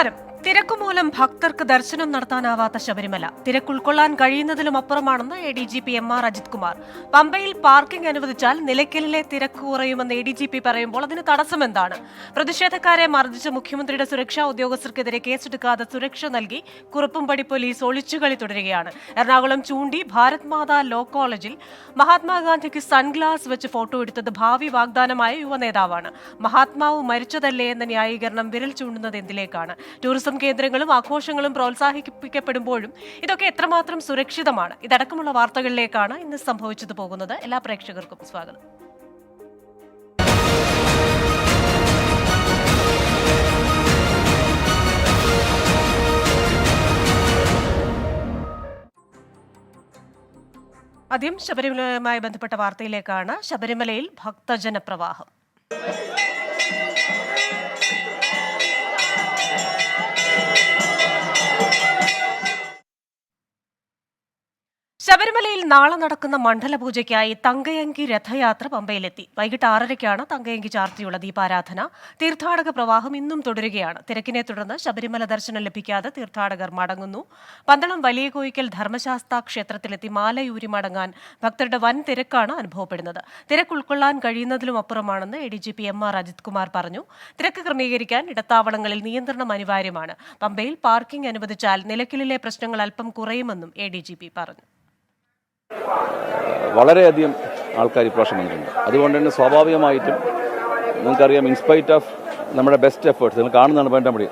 നമസ്കാരം. തിരക്കുമൂലം ഭക്തർക്ക് ദർശനം നടത്താനാവാത്ത ശബരിമല തിരക്കുൾക്കൊള്ളാൻ കഴിയുന്നതിലും അപ്പുറമാണെന്ന് ADGP MR അജിത് കുമാർ. പമ്പയിൽ പാർക്കിംഗ് അനുവദിച്ചാൽ നിലയ്ക്കലിലെ തിരക്ക് കുറയുമെന്ന് ADGP പറയുമ്പോൾ അതിന് തടസ്സമെന്താണ്? പ്രതിഷേധക്കാരെ മർദ്ദിച്ച മുഖ്യമന്ത്രിയുടെ സുരക്ഷാ ഉദ്യോഗസ്ഥർക്കെതിരെ കേസെടുക്കാതെ സുരക്ഷ നൽകി കുറുപ്പുംപടി പോലീസ് ഒളിച്ചുകളി തുടരുകയാണ്. എറണാകുളം ചൂണ്ടി ഭാരത് മാതാ ലോ കോളേജിൽ മഹാത്മാഗാന്ധിക്ക് സൺഗ്ലാസ് വെച്ച് ഫോട്ടോ എടുത്തത് ഭാവി വാഗ്ദാനമായ യുവനേതാവാണ്. മഹാത്മാവ് മരിച്ചതല്ലേ എന്ന ന്യായീകരണം വിരൽ ചൂണ്ടുന്നത് എന്തിലേക്കാണ്? ടൂറിസം കേന്ദ്രങ്ങളും ആഘോഷങ്ങളും പ്രോത്സാഹിപ്പിക്കപ്പെടുമ്പോഴും ഇതൊക്കെ എത്രമാത്രം സുരക്ഷിതമാണ്? ഇതടക്കമുള്ള വാർത്തകളിലേക്കാണ് ഇന്ന് സംഭവിച്ചത് പോകുന്നത്. എല്ലാ പ്രേക്ഷകർക്കും സ്വാഗതം. ആദ്യം ശബരിമലയുമായി ബന്ധപ്പെട്ട വാർത്തയിലേക്കാണ്. ശബരിമലയിൽ ഭക്തജനപ്രവാഹം. ശബരിമലയിൽ നാളെ നടക്കുന്ന മണ്ഡലപൂജയ്ക്കായി തങ്കയങ്കി രഥയാത്ര പമ്പയിലെത്തി. വൈകിട്ട് 6:30ക്കാണ് തങ്കയങ്കി ചാർത്തിയുള്ള ദീപാരാധന. തീർത്ഥാടക പ്രവാഹം ഇന്നും തുടരുകയാണ്. തിരക്കിനെ തുടർന്ന് ശബരിമല ദർശനം ലഭിക്കാതെ തീർത്ഥാടകർ മടങ്ങുന്നു. പന്തളം വലിയ കോയിക്കൽ ധർമ്മശാസ്താ ക്ഷേത്രത്തിലെത്തി മാലയൂരി മടങ്ങാൻ ഭക്തരുടെ വൻ തിരക്കാണ് അനുഭവപ്പെടുന്നത്. തിരക്ക് ഉൾക്കൊള്ളാൻ കഴിയുന്നതിലും അപ്പുറമാണെന്ന് ADGP MR അജിത് കുമാർ പറഞ്ഞു. തിരക്ക് ക്രമീകരിക്കാൻ ഇടത്താവളങ്ങളിൽ നിയന്ത്രണം അനിവാര്യമാണ്. പമ്പയിൽ പാർക്കിംഗ് അനുവദിച്ചാൽ നിലയ്ക്കലിലെ പ്രശ്നങ്ങൾ അല്പം കുറയുമെന്നും ADGP പറഞ്ഞു. വളരെയധികം ആൾക്കാർ ഇപ്രാവശ്യം വന്നിട്ടുണ്ട്. അതുകൊണ്ട് തന്നെ സ്വാഭാവികമായിട്ടും നിങ്ങൾക്കറിയാം, ഇൻസ്പൈറ്റ് ഓഫ് നമ്മുടെ ബെസ്റ്റ് എഫേർട്സ് നിങ്ങൾ കാണുന്നതാണ് വേണ്ട മതി.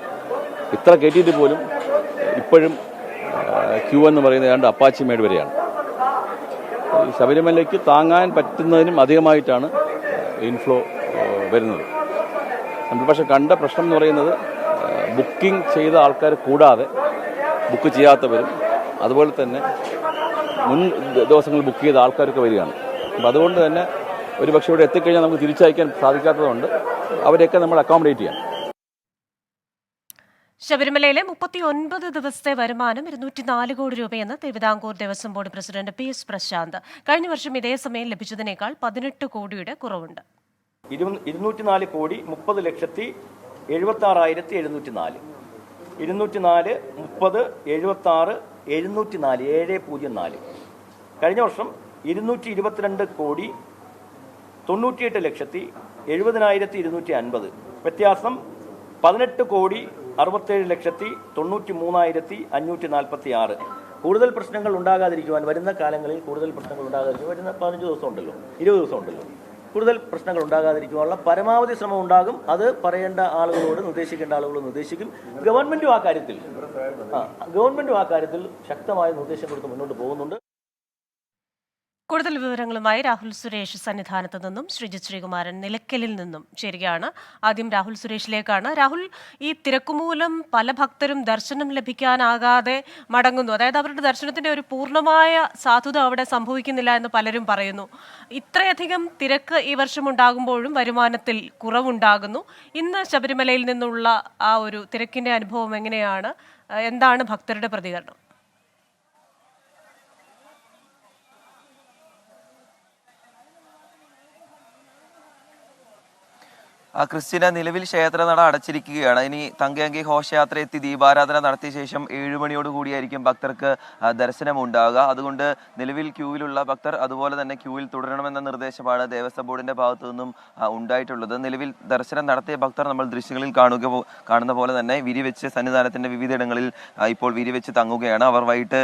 ഇത്ര കയറ്റിയിട്ട് പോലും ഇപ്പോഴും ക്യൂ എന്ന് പറയുന്നത് ഏതാണ്ട് അപ്പാച്ചി മേട് വരെയാണ്. ശബരിമലയ്ക്ക് താങ്ങാൻ പറ്റുന്നതിനും അധികമായിട്ടാണ് ഇൻഫ്ലോ വരുന്നത്. നമ്മൾ പക്ഷേ കണ്ട പ്രശ്നം എന്ന് പറയുന്നത് ബുക്കിംഗ് ചെയ്ത ആൾക്കാർ കൂടാതെ ബുക്ക് ചെയ്യാത്തവരും അതുപോലെ തന്നെ മുൻ ദിവസങ്ങളിൽ ബുക്ക് ചെയ്ത ആൾക്കാരൊക്കെ വരികയാണ്. അപ്പം അതുകൊണ്ട് തന്നെ ഒരു പക്ഷേ ഇവിടെ എത്തിക്കഴിഞ്ഞാൽ നമുക്ക് തിരിച്ചയക്കാൻ സാധിക്കാത്തതുകൊണ്ട് അവരെയൊക്കെ നമ്മൾ അക്കോമഡേറ്റ് ചെയ്യാം. ശബരിമലയിലെ 39 ദിവസത്തെ വരുമാനം 204 കോടി രൂപയെന്ന് Thiruvithamkoor Devaswom board president PS Prasanth. കഴിഞ്ഞ വർഷം ഇതേ സമയം ലഭിച്ചതിനേക്കാൾ 18 കോടിയുടെ കുറവുണ്ട്. 204 കോടി 30,76,704 204 30 76 704 704. കഴിഞ്ഞ വർഷം 222 കോടി 98,70,70,250. വ്യത്യാസം 18 കോടി 67,93,546. കൂടുതൽ പ്രശ്നങ്ങൾ ഉണ്ടാകാതിരിക്കുവാൻ വരുന്ന കാലങ്ങളിൽ വരുന്ന 15 ദിവസം ഉണ്ടല്ലോ, 20 ദിവസം ഉണ്ടല്ലോ, കൂടുതൽ പ്രശ്നങ്ങൾ ഉണ്ടാകാതിരിക്കുവാനുള്ള പരമാവധി ശ്രമം ഉണ്ടാകും. അത് പറയേണ്ട ആളുകളോട് നിർദ്ദേശിക്കേണ്ട ആളുകളോട് നിർദ്ദേശിക്കും. ഗവൺമെന്റും ആ കാര്യത്തിൽ ശക്തമായ നിർദ്ദേശം കൊടുത്ത് മുന്നോട്ട് പോകുന്നുണ്ട്. കൂടുതൽ വിവരങ്ങളുമായി രാഹുൽ സുരേഷ് സന്നിധാനത്ത് നിന്നും ശ്രീജിത് ശ്രീകുമാരൻ നിലയ്ക്കലിൽ നിന്നും ചേരുകയാണ്. ആദ്യം രാഹുൽ സുരേഷിലേക്കാണ്. രാഹുൽ, ഈ തിരക്കുമൂലം പല ഭക്തരും ദർശനം ലഭിക്കാനാകാതെ മടങ്ങുന്നു. അതായത് അവരുടെ ദർശനത്തിന്റെ ഒരു പൂർണ്ണമായ സാധുത അവിടെ സംഭവിക്കുന്നില്ല എന്ന് പലരും പറയുന്നു. ഇത്രയധികം തിരക്ക് ഈ വർഷം ഉണ്ടാകുമ്പോഴും വരുമാനത്തിൽ കുറവുണ്ടാകുന്നു. ഇന്ന് ശബരിമലയിൽ നിന്നുള്ള ആ ഒരു തിരക്കിന്റെ അനുഭവം എങ്ങനെയാണ്? എന്താണ് ഭക്തരുടെ പ്രതികരണം? ക്രിസ്ത്യന നിലവിൽ ക്ഷേത്രനട അടച്ചിരിക്കുകയാണ്. ഇനി തങ്കയങ്കി ഘോഷയാത്ര എത്തി ദീപാരാധന നടത്തിയ ശേഷം 7 മണിയോടുകൂടിയായിരിക്കും ഭക്തർക്ക് ദർശനം ഉണ്ടാകുക. അതുകൊണ്ട് നിലവിൽ ക്യൂവിലുള്ള ഭക്തർ അതുപോലെ തന്നെ ക്യൂവിൽ തുടരണമെന്ന നിർദ്ദേശമാണ് ദേവസ്വം ബോർഡിന്റെ ഭാഗത്തു നിന്നും ഉണ്ടായിട്ടുള്ളത്. നിലവിൽ ദർശനം നടത്തിയ ഭക്തർ നമ്മൾ ദൃശ്യങ്ങളിൽ കാണുന്ന പോലെ തന്നെ വിരിവെച്ച് സന്നിധാനത്തിന്റെ വിവിധയിടങ്ങളിൽ ഇപ്പോൾ വിരിവെച്ച് തങ്ങുകയാണ്. അവർ വൈകിട്ട്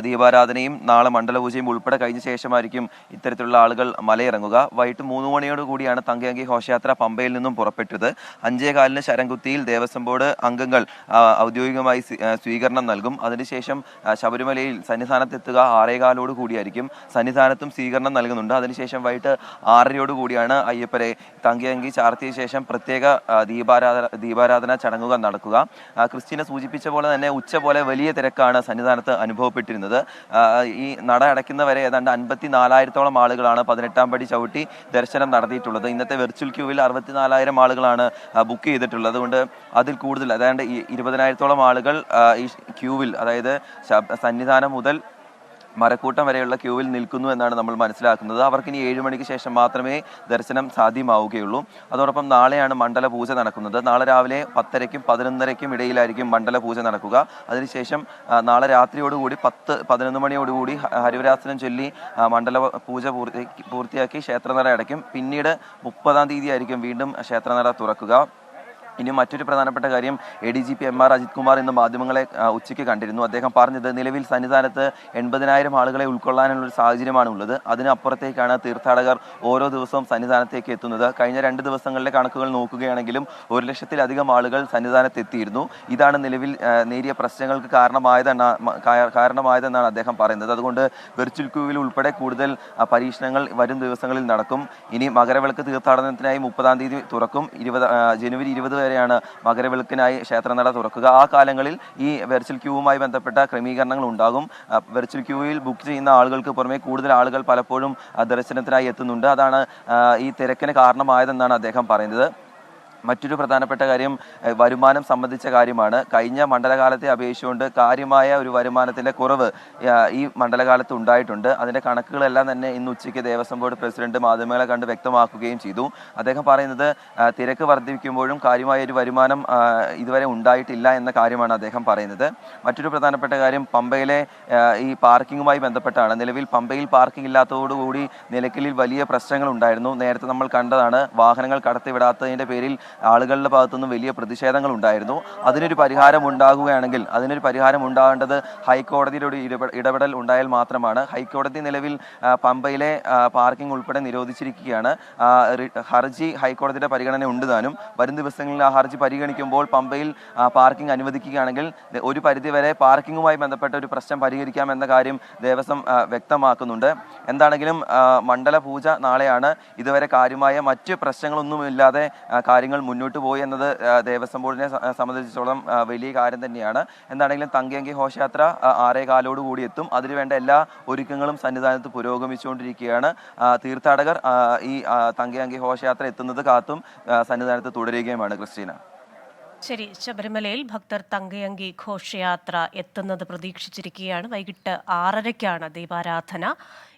ദീപാരാധനയും നാളെ മണ്ഡലപൂജയും ഉൾപ്പെടെ കഴിഞ്ഞ ശേഷമായിരിക്കും ഇത്തരത്തിലുള്ള ആളുകൾ മലയിറങ്ങുക. വൈകിട്ട് 3 മണിയോടുകൂടിയാണ് തങ്കയങ്കി ഘോഷയാത്ര പമ്പയിൽ നിന്നും പുറപ്പെട്ടത്. 5:15 ശരംകുത്തിയിൽ ദേവസ്വം ബോർഡ് അംഗങ്ങൾ ഔദ്യോഗികമായി സ്വീകരണം നൽകും. അതിനുശേഷം ശബരിമലയിൽ സന്നിധാനത്തെത്തുക 6:15 കൂടിയായിരിക്കും. സന്നിധാനത്തും സ്വീകരണം നൽകുന്നുണ്ട്. അതിനുശേഷം വൈകിട്ട് 6:30 കൂടിയാണ് അയ്യപ്പരെ തങ്കയങ്കി ചാർത്തിയ ശേഷം പ്രത്യേക ദീപാരാധന ചടങ്ങുകൾ നടക്കുക. ക്രിസ്ത്യനെ സൂചിപ്പിച്ച പോലെ തന്നെ ഉച്ച പോലെ വലിയ തിരക്കാണ് സന്നിധാനത്ത് അനുഭവപ്പെട്ടിരുന്നത്. ഈ നട അടയ്ക്കുന്നവരെ ഏതാണ്ട് 54,000-ഓളം ആളുകളാണ് 18-ാം പടി ചവിട്ടി ദർശനം നടത്തിയിട്ടുള്ളത്. ഇന്നത്തെ വെർച്വൽ ക്യൂവിൽ 64,000 ആളുകളാണ് ബുക്ക് ചെയ്തിട്ടുള്ളത്. അതുകൊണ്ട് അതിൽ കൂടുതൽ അതായത് 20,000-ഓളം ആളുകൾ ഈ ക്യൂവിൽ, അതായത് സന്നിധാനം മുതൽ മരക്കൂട്ടം വരെയുള്ള ക്യൂവിൽ നിൽക്കുന്നു എന്നാണ് നമ്മൾ മനസ്സിലാക്കുന്നത്. അവർക്കിനി 7 മണിക്ക് ശേഷം മാത്രമേ ദർശനം സാധ്യമാവുകയുള്ളൂ. അതോടൊപ്പം നാളെയാണ് മണ്ഡല പൂജ നടക്കുന്നത്. നാളെ രാവിലെ 10:00-ക്കും 11:30-ക്കും ഇടയിലായിരിക്കും മണ്ഡല പൂജ നടക്കുക. അതിനുശേഷം നാളെ രാത്രിയോടുകൂടി 10-11 മണിയോടുകൂടി ഹരിവരാസനം ചൊല്ലി മണ്ഡല പൂജ പൂർത്തിയാക്കി ക്ഷേത്രനട അടയ്ക്കും. പിന്നീട് 30-ാം തീയതി ആയിരിക്കും വീണ്ടും ക്ഷേത്രനട തുറക്കുക. ഇനി മറ്റൊരു പ്രധാനപ്പെട്ട കാര്യം, ADGP MR അജിത് കുമാർ ഇന്ന് മാധ്യമങ്ങളെ ഉച്ചയ്ക്ക് കണ്ടിരുന്നു. അദ്ദേഹം പറഞ്ഞത് നിലവിൽ സന്നിധാനത്ത് 80,000 ആളുകളെ ഉൾക്കൊള്ളാനുള്ള ഒരു സാഹചര്യമാണ് ഉള്ളത്. അതിനപ്പുറത്തേക്കാണ് തീർത്ഥാടകർ ഓരോ ദിവസവും സന്നിധാനത്തേക്ക് എത്തുന്നത്. കഴിഞ്ഞ 2 ദിവസങ്ങളിലെ കണക്കുകൾ നോക്കുകയാണെങ്കിലും 1,00,000-ലധികം ആളുകൾ സന്നിധാനത്ത് എത്തിയിരുന്നു. ഇതാണ് നിലവിൽ നേരിയ പ്രശ്നങ്ങൾക്ക് കാരണമായതെന്നാണ് അദ്ദേഹം പറയുന്നത്. അതുകൊണ്ട് വെർച്വൽ ക്യൂവിൽ ഉൾപ്പെടെ കൂടുതൽ പരീക്ഷണങ്ങൾ വരും ദിവസങ്ങളിൽ നടക്കും. ഇനി മകരവിളക്ക് തീർത്ഥാടനത്തിനായി 30-ാം തീയതി തുറക്കും. ജനുവരി 20 വരെയാണ് മകരവിളക്കിനായി ക്ഷേത്രനട തുറക്കുക. ആ കാലങ്ങളിൽ ഈ വെർച്വൽ ക്യൂവുമായി ബന്ധപ്പെട്ട ക്രമീകരണങ്ങൾ ഉണ്ടാകും. വെർച്വൽ ക്യൂവിൽ ബുക്ക് ചെയ്യുന്ന ആളുകൾക്ക് പുറമെ കൂടുതൽ ആളുകൾ പലപ്പോഴും ദർശനത്തിനായി എത്തുന്നുണ്ട്. അതാണ് ഈ തിരക്കിന് കാരണമായതെന്നാണ് അദ്ദേഹം പറയുന്നത്. മറ്റൊരു പ്രധാനപ്പെട്ട കാര്യം വരുമാനം സംബന്ധിച്ച കാര്യമാണ്. കഴിഞ്ഞ മണ്ഡലകാലത്തെ അപേക്ഷിച്ചുകൊണ്ട് കാര്യമായ ഒരു വരുമാനത്തിൻ്റെ കുറവ് ഈ മണ്ഡലകാലത്ത് ഉണ്ടായിട്ടുണ്ട്. അതിൻ്റെ കണക്കുകളെല്ലാം തന്നെ ഇന്ന് ഉച്ചയ്ക്ക് ദേവസ്വം ബോർഡ് പ്രസിഡന്റ് മാധ്യമങ്ങളെ കണ്ട് വ്യക്തമാക്കുകയും ചെയ്തു. അദ്ദേഹം പറയുന്നത് തിരക്ക് വർദ്ധിപ്പിക്കുമ്പോഴും കാര്യമായ ഒരു വരുമാനം ഇതുവരെ ഉണ്ടായിട്ടില്ല എന്ന കാര്യമാണ് അദ്ദേഹം പറയുന്നത്. മറ്റൊരു പ്രധാനപ്പെട്ട കാര്യം പമ്പയിലെ ഈ പാർക്കിങ്ങുമായി ബന്ധപ്പെട്ടാണ്. നിലവിൽ പമ്പയിൽ പാർക്കിംഗ് ഇല്ലാത്തതോടുകൂടി നിലയ്ക്കലിൽ വലിയ പ്രശ്നങ്ങൾ ഉണ്ടായിരുന്നു. നേരത്തെ നമ്മൾ കണ്ടതാണ്. വാഹനങ്ങൾ കടത്തിവിടാത്തതിൻ്റെ പേരിൽ ആളുകളുടെ ഭാഗത്തുനിന്നും വലിയ പ്രതിഷേധങ്ങൾ ഉണ്ടായിരുന്നു. അതിനൊരു പരിഹാരം ഉണ്ടാകേണ്ടത് ഹൈക്കോടതിയുടെ ഒരു ഇടപെടൽ ഉണ്ടായാൽ മാത്രമാണ്. ഹൈക്കോടതി നിലവിൽ പമ്പയിലെ പാർക്കിംഗ് ഉൾപ്പെടെ നിരോധിച്ചിരിക്കുകയാണ്. ഹർജി ഹൈക്കോടതിയുടെ പരിഗണന ഉണ്ട് താനും. വരും ദിവസങ്ങളിൽ ആ ഹർജി പരിഗണിക്കുമ്പോൾ പമ്പയിൽ പാർക്കിംഗ് അനുവദിക്കുകയാണെങ്കിൽ ഒരു പരിധിവരെ പാർക്കിങ്ങുമായി ബന്ധപ്പെട്ട ഒരു പ്രശ്നം പരിഹരിക്കാമെന്ന കാര്യം ദേവസ്വം വ്യക്തമാക്കുന്നുണ്ട്. എന്താണെങ്കിലും മണ്ഡല പൂജ നാളെയാണ്. ഇതുവരെ കാര്യമായ മറ്റ് പ്രശ്നങ്ങളൊന്നുമില്ലാതെ കാര്യങ്ങൾ മുന്നോട്ട് പോയി എന്നത് ദേവസ്വം ബോർഡിനെ സംബന്ധിച്ചിടത്തോളം വലിയ കാര്യം തന്നെയാണ്. എന്താണെങ്കിലും തങ്കയങ്കി ഘോഷയാത്ര 6:15 കൂടി എത്തും. അതിനുവേണ്ട എല്ലാ ഒരുക്കങ്ങളും സന്നിധാനത്ത് പുരോഗമിച്ചുകൊണ്ടിരിക്കുകയാണ്. തീർത്ഥാടകർ ഈ തങ്കയങ്കി ഘോഷയാത്ര എത്തുന്നത് കാത്തും സന്നിധാനത്ത് തുടരുകയുമാണ്. ക്രിസ്റ്റീന. ശരി, ശബരിമലയിൽ ഭക്തർ തങ്കയങ്കി ഘോഷയാത്ര എത്തുന്നത് പ്രതീക്ഷിച്ചിരിക്കുകയാണ്. വൈകിട്ട് 6:30-ക്കാണ് ദീപാരാധന.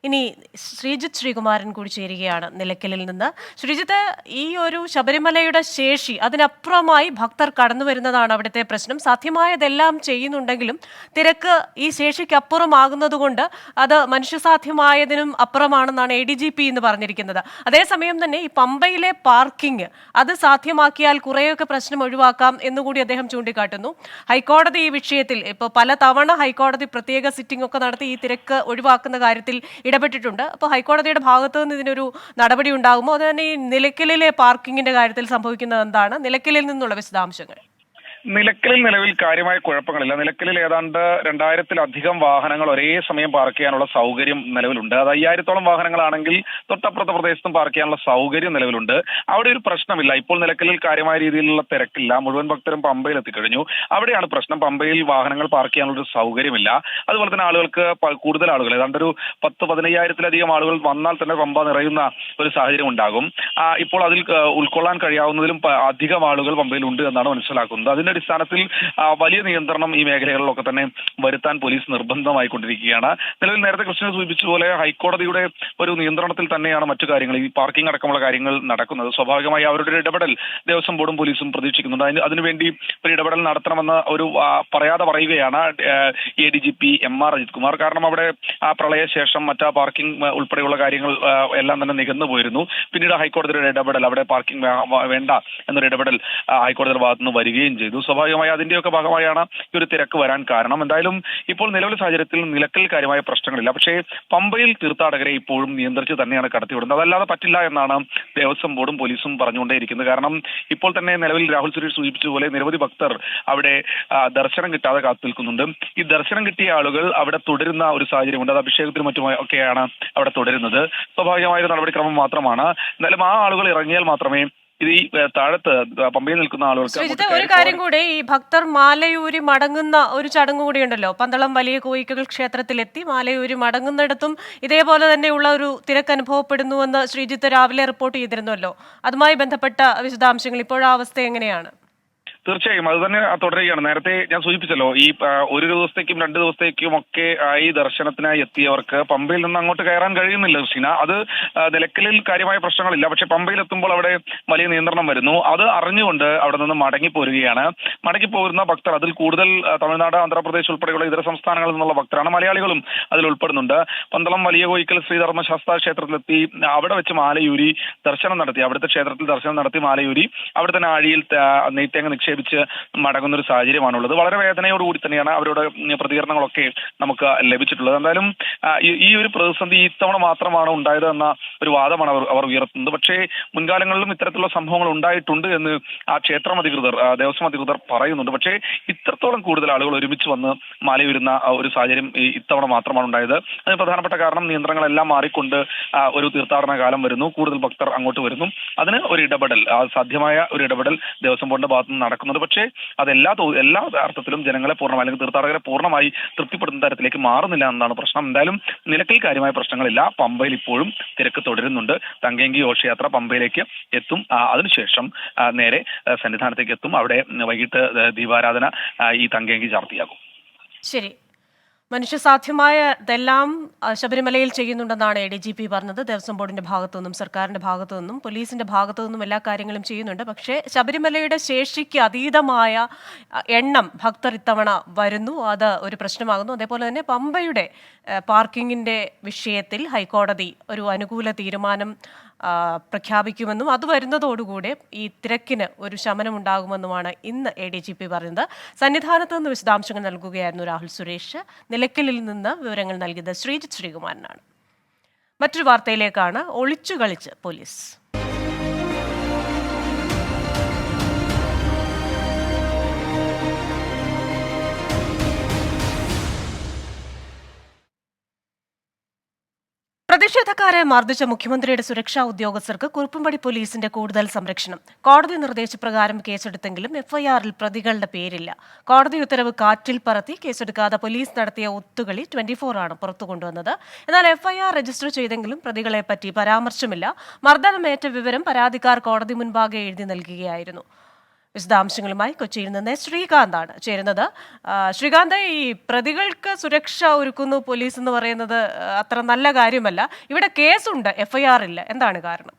ഇനി ശ്രീജിത്ത് ശ്രീകുമാരൻ കൂടി ചേരുകയാണ് നിലയ്ക്കലിൽ നിന്ന്. ശ്രീജിത്ത്, ഈ ഒരു ശബരിമലയുടെ ശേഷി അതിനപ്പുറമായി ഭക്തർ കടന്നു വരുന്നതാണ് അവിടുത്തെ പ്രശ്നം. സാധ്യമായതെല്ലാം ചെയ്യുന്നുണ്ടെങ്കിലും തിരക്ക് ഈ ശേഷിക്ക് അപ്പുറമാകുന്നത് കൊണ്ട് അത് മനുഷ്യസാധ്യമായതിനും അപ്പുറമാണെന്നാണ് ADGP എന്ന് പറഞ്ഞിരിക്കുന്നത്. അതേസമയം തന്നെ ഈ പമ്പയിലെ പാർക്കിംഗ് അത് സാധ്യമാക്കിയാൽ കുറേയൊക്കെ പ്രശ്നം ഒഴിവാക്കാം എന്നുകൂടി അദ്ദേഹം ചൂണ്ടിക്കാട്ടുന്നു. ഹൈക്കോടതി ഈ വിഷയത്തിൽ ഇപ്പോൾ പലതവണ ഹൈക്കോടതി പ്രത്യേക സിറ്റിംഗ് ഒക്കെ നടത്തി ഈ തിരക്ക് ഒഴിവാക്കുന്ന കാര്യത്തിൽ ഇടപെട്ടിട്ടുണ്ട്. അപ്പോൾ ഹൈക്കോടതിയുടെ ഭാഗത്തു നിന്ന് ഇതിനൊരു നടപടി ഉണ്ടാകുമോ? അത് തന്നെ ഈ നിലയ്ക്കലിലെ പാർക്കിങ്ങിന്റെ കാര്യത്തിൽ സംഭവിക്കുന്നത് എന്താണ്? നിലയ്ക്കലിൽ നിന്നുള്ള വിശദാംശങ്ങൾ. നിലയ്ക്കലിൽ നിലവിൽ കാര്യമായ കുഴപ്പങ്ങളില്ല. നിലയ്ക്കലിൽ ഏതാണ്ട് 2000-ലധികം വാഹനങ്ങൾ ഒരേ സമയം പാർക്ക് ചെയ്യാനുള്ള സൗകര്യം നിലവിലുണ്ട്. അത് 5000-ഓളം വാഹനങ്ങളാണെങ്കിൽ തൊട്ടപ്പുറത്തെ പ്രദേശത്തും പാർക്ക് ചെയ്യാനുള്ള സൗകര്യം നിലവിലുണ്ട്. അവിടെ ഒരു പ്രശ്നമില്ല. ഇപ്പോൾ നിലയ്ക്കലിൽ കാര്യമായ രീതിയിലുള്ള തിരക്കില്ല. മുഴുവൻ ഭക്തരും പമ്പയിൽ എത്തിക്കഴിഞ്ഞു. അവിടെയാണ് പ്രശ്നം. പമ്പയിൽ വാഹനങ്ങൾ പാർക്ക് ചെയ്യാനുള്ള ഒരു സൗകര്യമില്ല. അതുപോലെ തന്നെ ആളുകൾക്ക് കൂടുതൽ ആളുകൾ ഏതാണ്ട് ഒരു 10-15,000-ലധികം ആളുകൾ വന്നാൽ തന്നെ പമ്പ നിറയുന്ന ഒരു സാഹചര്യം ഉണ്ടാകും. ഇപ്പോൾ അതിൽ ഉൾക്കൊള്ളാൻ കഴിയാവുന്നതിലും അധികം ആളുകൾ പമ്പയിൽ ഉണ്ട് എന്നാണ് മനസ്സിലാക്കുന്നത്. അതിന്റെ അടിസ്ഥാനത്തിൽ വലിയ നിയന്ത്രണം ഈ മേഖലകളിലൊക്കെ തന്നെ വരുത്താൻ പോലീസ് നിർബന്ധമായിക്കൊണ്ടിരിക്കുകയാണ്. നിലവിൽ നേരത്തെ കൃഷ്ണൻ സൂചിപ്പിച്ചതുപോലെ ഹൈക്കോടതിയുടെ ഒരു നിയന്ത്രണത്തിൽ തന്നെയാണ് മറ്റു കാര്യങ്ങൾ, ഈ പാർക്കിംഗ് അടക്കമുള്ള കാര്യങ്ങൾ നടക്കുന്നത്. സ്വാഭാവികമായി അവരുടെ ഇടപെടൽ ദേവസ്വം ബോർഡും പോലീസും പ്രതീക്ഷിക്കുന്നുണ്ട്. അതിനുവേണ്ടി ഒരു ഇടപെടൽ നടത്തണമെന്ന് ഒരു പറയാതെ പറയുകയാണ് ADGP MR അജിത് കുമാർ. കാരണം അവിടെ പ്രളയശേഷം മറ്റാ പാർക്കിംഗ് ഉൾപ്പെടെയുള്ള കാര്യങ്ങൾ എല്ലാം തന്നെ നികന്നു പോയിരുന്നു. പിന്നീട് ഹൈക്കോടതിയുടെ ഇടപെടൽ, അവിടെ പാർക്കിംഗ് വേണ്ട എന്നൊരു ഇടപെടൽ ഹൈക്കോടതിയുടെ ഭാഗത്തുനിന്ന് വരികയും ചെയ്തു. സ്വാഭാവികമായി അതിന്റെയൊക്കെ ഭാഗമായാണ് ഈ ഒരു തിരക്ക് വരാൻ കാരണം. എന്തായാലും ഇപ്പോൾ നിലവിലെ സാഹചര്യത്തിൽ നിലയ്ക്കൽ കാര്യമായ പ്രശ്നങ്ങളില്ല. പക്ഷേ പമ്പയിൽ തീർത്ഥാടകരെ ഇപ്പോഴും നിയന്ത്രിച്ച് തന്നെയാണ് കടത്തിവിടുന്നത്. അതല്ലാതെ പറ്റില്ല എന്നാണ് ദേവസ്വം ബോർഡും പോലീസും പറഞ്ഞുകൊണ്ടേയിരിക്കുന്നത്. കാരണം ഇപ്പോൾ തന്നെ നിലവിൽ രാഹുൽ സുരേഷ് സൂചിപ്പിച്ചതുപോലെ നിരവധി ഭക്തർ അവിടെ ദർശനം കിട്ടാതെ കാത്തു നിൽക്കുന്നുണ്ട്. ഈ ദർശനം കിട്ടിയ ആളുകൾ അവിടെ തുടരുന്ന ഒരു സാഹചര്യമുണ്ട്. അത് അഭിഷേകത്തിനും മറ്റുമൊക്കെയാണ് അവിടെ തുടരുന്നത്. സ്വാഭാവികമായ ഒരു നടപടിക്രമം മാത്രമാണ്. എന്നാലും ആ ആളുകൾ ഇറങ്ങിയാൽ മാത്രമേ ഇത് ഈ താഴത്ത് പമ്പയിൽ നിൽക്കുന്ന ആളുകൾക്ക്. ഒരു കാര്യം കൂടെ, ഈ ഭക്തർ മാലയൂരി മടങ്ങുന്ന ഒരു ചടങ്ങ് കൂടി ഉണ്ടല്ലോ. പന്തളം വലിയ കോയിക്കകൾ ക്ഷേത്രത്തിലെത്തി മാലയൂരി മടങ്ങുന്നിടത്തും ഇതേപോലെ തന്നെയുള്ള ഒരു തിരക്ക് അനുഭവപ്പെടുന്നുവെന്ന് ശ്രീജിത്ത് രാവിലെ റിപ്പോർട്ട് ചെയ്തിരുന്നല്ലോ. അതുമായി ബന്ധപ്പെട്ട വിശദാംശങ്ങൾ, ഇപ്പോഴാ അവസ്ഥ എങ്ങനെയാണ്? തീർച്ചയായും അത് തന്നെ തുടരുകയാണ്. നേരത്തെ ഞാൻ സൂചിപ്പിച്ചല്ലോ, ഈ ഒരു ദിവസത്തേക്കും 2 ദിവസത്തേക്കും ഒക്കെ ഈ ദർശനത്തിനായി എത്തിയവർക്ക് പമ്പയിൽ നിന്ന് അങ്ങോട്ട് കയറാൻ കഴിയുന്നില്ല ഋഷിന. അത് നിലയ്ക്കലിൽ കാര്യമായ പ്രശ്നങ്ങളില്ല, പക്ഷെ പമ്പയിൽ എത്തുമ്പോൾ അവിടെ വലിയ നിയന്ത്രണം വരുന്നു. അത് അറിഞ്ഞുകൊണ്ട് അവിടെ നിന്ന് മടങ്ങിപ്പോരുകയാണ്. മടങ്ങിപ്പോരുന്ന ഭക്തർ അതിൽ കൂടുതൽ തമിഴ്നാട്, ആന്ധ്രാപ്രദേശ് ഉൾപ്പെടെയുള്ള ഇതര സംസ്ഥാനങ്ങളിൽ നിന്നുള്ള ഭക്തരാണ്. മലയാളികളും അതിൽ ഉൾപ്പെടുന്നുണ്ട്. പന്തളം വലിയ കോയിക്കൽ ശ്രീധർമ്മശാസ്ത്ര ക്ഷേത്രത്തിലെത്തി അവിടെ വെച്ച് മാലയൂരി ദർശനം നടത്തി, അവിടുത്തെ ക്ഷേത്രത്തിൽ ദർശനം നടത്തി മാലയൂരി അവിടെ തന്നെ ആഴിയിൽ നെയ്ത്തേങ്ങ നിക്ഷേപിച്ച് മടങ്ങുന്ന ഒരു സാഹചര്യമാണുള്ളത്. വളരെ വേദനയോടുകൂടി തന്നെയാണ് അവരുടെ പ്രതികരണങ്ങളൊക്കെ നമുക്ക് ലഭിച്ചിട്ടുള്ളത്. എന്തായാലും ഈ ഒരു പ്രതിസന്ധി ഇത്തവണ മാത്രമാണ് ഉണ്ടായത് എന്ന ഒരു വാദമാണ് അവർ ഉയർത്തുന്നത്. പക്ഷേ മുൻകാലങ്ങളിലും ഇത്തരത്തിലുള്ള സംഭവങ്ങൾ ഉണ്ടായിട്ടുണ്ട് എന്ന് ആ ക്ഷേത്രം അധികൃതർ, ദേവസ്വം അധികൃതർ പറയുന്നുണ്ട്. പക്ഷേ ഇത്രത്തോളം കൂടുതൽ ആളുകൾ ഒരുമിച്ച് വന്ന് മലയുരുന്ന ഒരു സാഹചര്യം ഇത്തവണ മാത്രമാണ് ഉണ്ടായത്. അതിന് പ്രധാനപ്പെട്ട കാരണം നിയന്ത്രണങ്ങളെല്ലാം മാറിക്കൊണ്ട് ഒരു തീർത്ഥാടന കാലം വരുന്നു, കൂടുതൽ ഭക്തർ അങ്ങോട്ട് വരുന്നു. അതിന് ഒരു ഇടപെടൽ, സാധ്യമായ ഒരു ഇടപെടൽ ദേവസ്വം ബോർഡിന്റെ ഭാഗത്ത് നിന്ന് നടക്കുന്നുണ്ട്. പക്ഷേ അത് എല്ലാ അർത്ഥത്തിലും ജനങ്ങളെ പൂർണ്ണമായി അല്ലെങ്കിൽ തീർത്ഥാടകരെ പൂർണ്ണമായി തൃപ്തിപ്പെടുത്തുന്ന തരത്തിലേക്ക് മാറുന്നില്ല എന്നതാണ് പ്രശ്നം. എന്തായാലും നിലയ്ക്കൽ കാര്യമായ പ്രശ്നങ്ങളില്ല. പമ്പയിൽ ഇപ്പോഴും തിരക്ക് തുടരുന്നുണ്ട്. തങ്കയങ്കി ഘോഷയാത്ര പമ്പയിലേക്ക് എത്തും. അതിനുശേഷം നേരെ സന്നിധാനത്തേക്ക് എത്തും. അവിടെ വൈകിട്ട് ദീപാരാധന ഈ തങ്കയങ്കി ചാർത്തിയാകും. ശരി, മനുഷ്യസാധ്യമായതെല്ലാം ശബരിമലയിൽ ചെയ്യുന്നുണ്ടെന്നാണ് ADGP പറഞ്ഞത്. ദേവസ്വം ബോർഡിന്റെ ഭാഗത്തു നിന്നും, സർക്കാരിന്റെ ഭാഗത്തു നിന്നും, പോലീസിന്റെ ഭാഗത്തു നിന്നും എല്ലാ കാര്യങ്ങളും ചെയ്യുന്നുണ്ട്. പക്ഷേ ശബരിമലയുടെ ശേഷിക്ക് അതീതമായ എണ്ണം ഭക്തർ ഇത്തവണ വരുന്നു, അത് ഒരു പ്രശ്നമാകുന്നു. അതേപോലെ തന്നെ പമ്പയുടെ പാർക്കിങ്ങിന്റെ വിഷയത്തിൽ ഹൈക്കോടതി ഒരു അനുകൂല തീരുമാനം പ്രഖ്യാപിക്കുമെന്നും അത് വരുന്നതോടുകൂടെ ഈ തിരക്കിന് ഒരു ശമനമുണ്ടാകുമെന്നുമാണ് ഇന്ന് ADGP പറയുന്നത്. സന്നിധാനത്ത് നിന്ന് വിശദാംശങ്ങൾ നൽകുകയായിരുന്നു രാഹുൽ സുരേഷ്. നിലയ്ക്കലിൽ നിന്ന് വിവരങ്ങൾ നൽകിയത് ശ്രീജിത്ത് ശ്രീകുമാരനാണ്. മറ്റൊരു വാർത്തയിലേക്കാണ്. ഒളിച്ചു കളിച്ച് പോലീസ്. പ്രതിഷേധക്കാരെ മർദ്ദിച്ച മുഖ്യമന്ത്രിയുടെ സുരക്ഷാ ഉദ്യോഗസ്ഥർക്ക് കുറുപ്പുംപടി പോലീസിന്റെ കൂടുതൽ സംരക്ഷണം. കോടതി നിർദ്ദേശപ്രകാരം കേസെടുത്തെങ്കിലും FIR-ൽ പ്രതികളുടെ പേരില്ല. കോടതി ഉത്തരവ് കാറ്റിൽ പറത്തി കേസെടുക്കാതെ പോലീസ് നടത്തിയ ഒത്തുകളി 24 ആണ് പുറത്തു കൊണ്ടുവന്നത്. എന്നാൽ FIR രജിസ്റ്റർ ചെയ്തെങ്കിലും പ്രതികളെ പറ്റി പരാമർശമില്ല. മർദ്ദനമേറ്റ വിവരം പരാതിക്കാർ കോടതി മുൻപാകെ എഴുതി നൽകുകയായിരുന്നു. വിശദാംശങ്ങളുമായി കൊച്ചിയിൽ നിന്ന് ശ്രീകാന്താണ് ചേരുന്നത്. ശ്രീകാന്ത്, ഈ പ്രതികൾക്ക് സുരക്ഷ ഒരുക്കുന്നു പോലീസ് എന്ന് പറയുന്നത് അത്ര നല്ല കാര്യമല്ല. ഇവിടെ കേസുണ്ട്, FIR ഇല്ല. എന്താണ് കാരണം?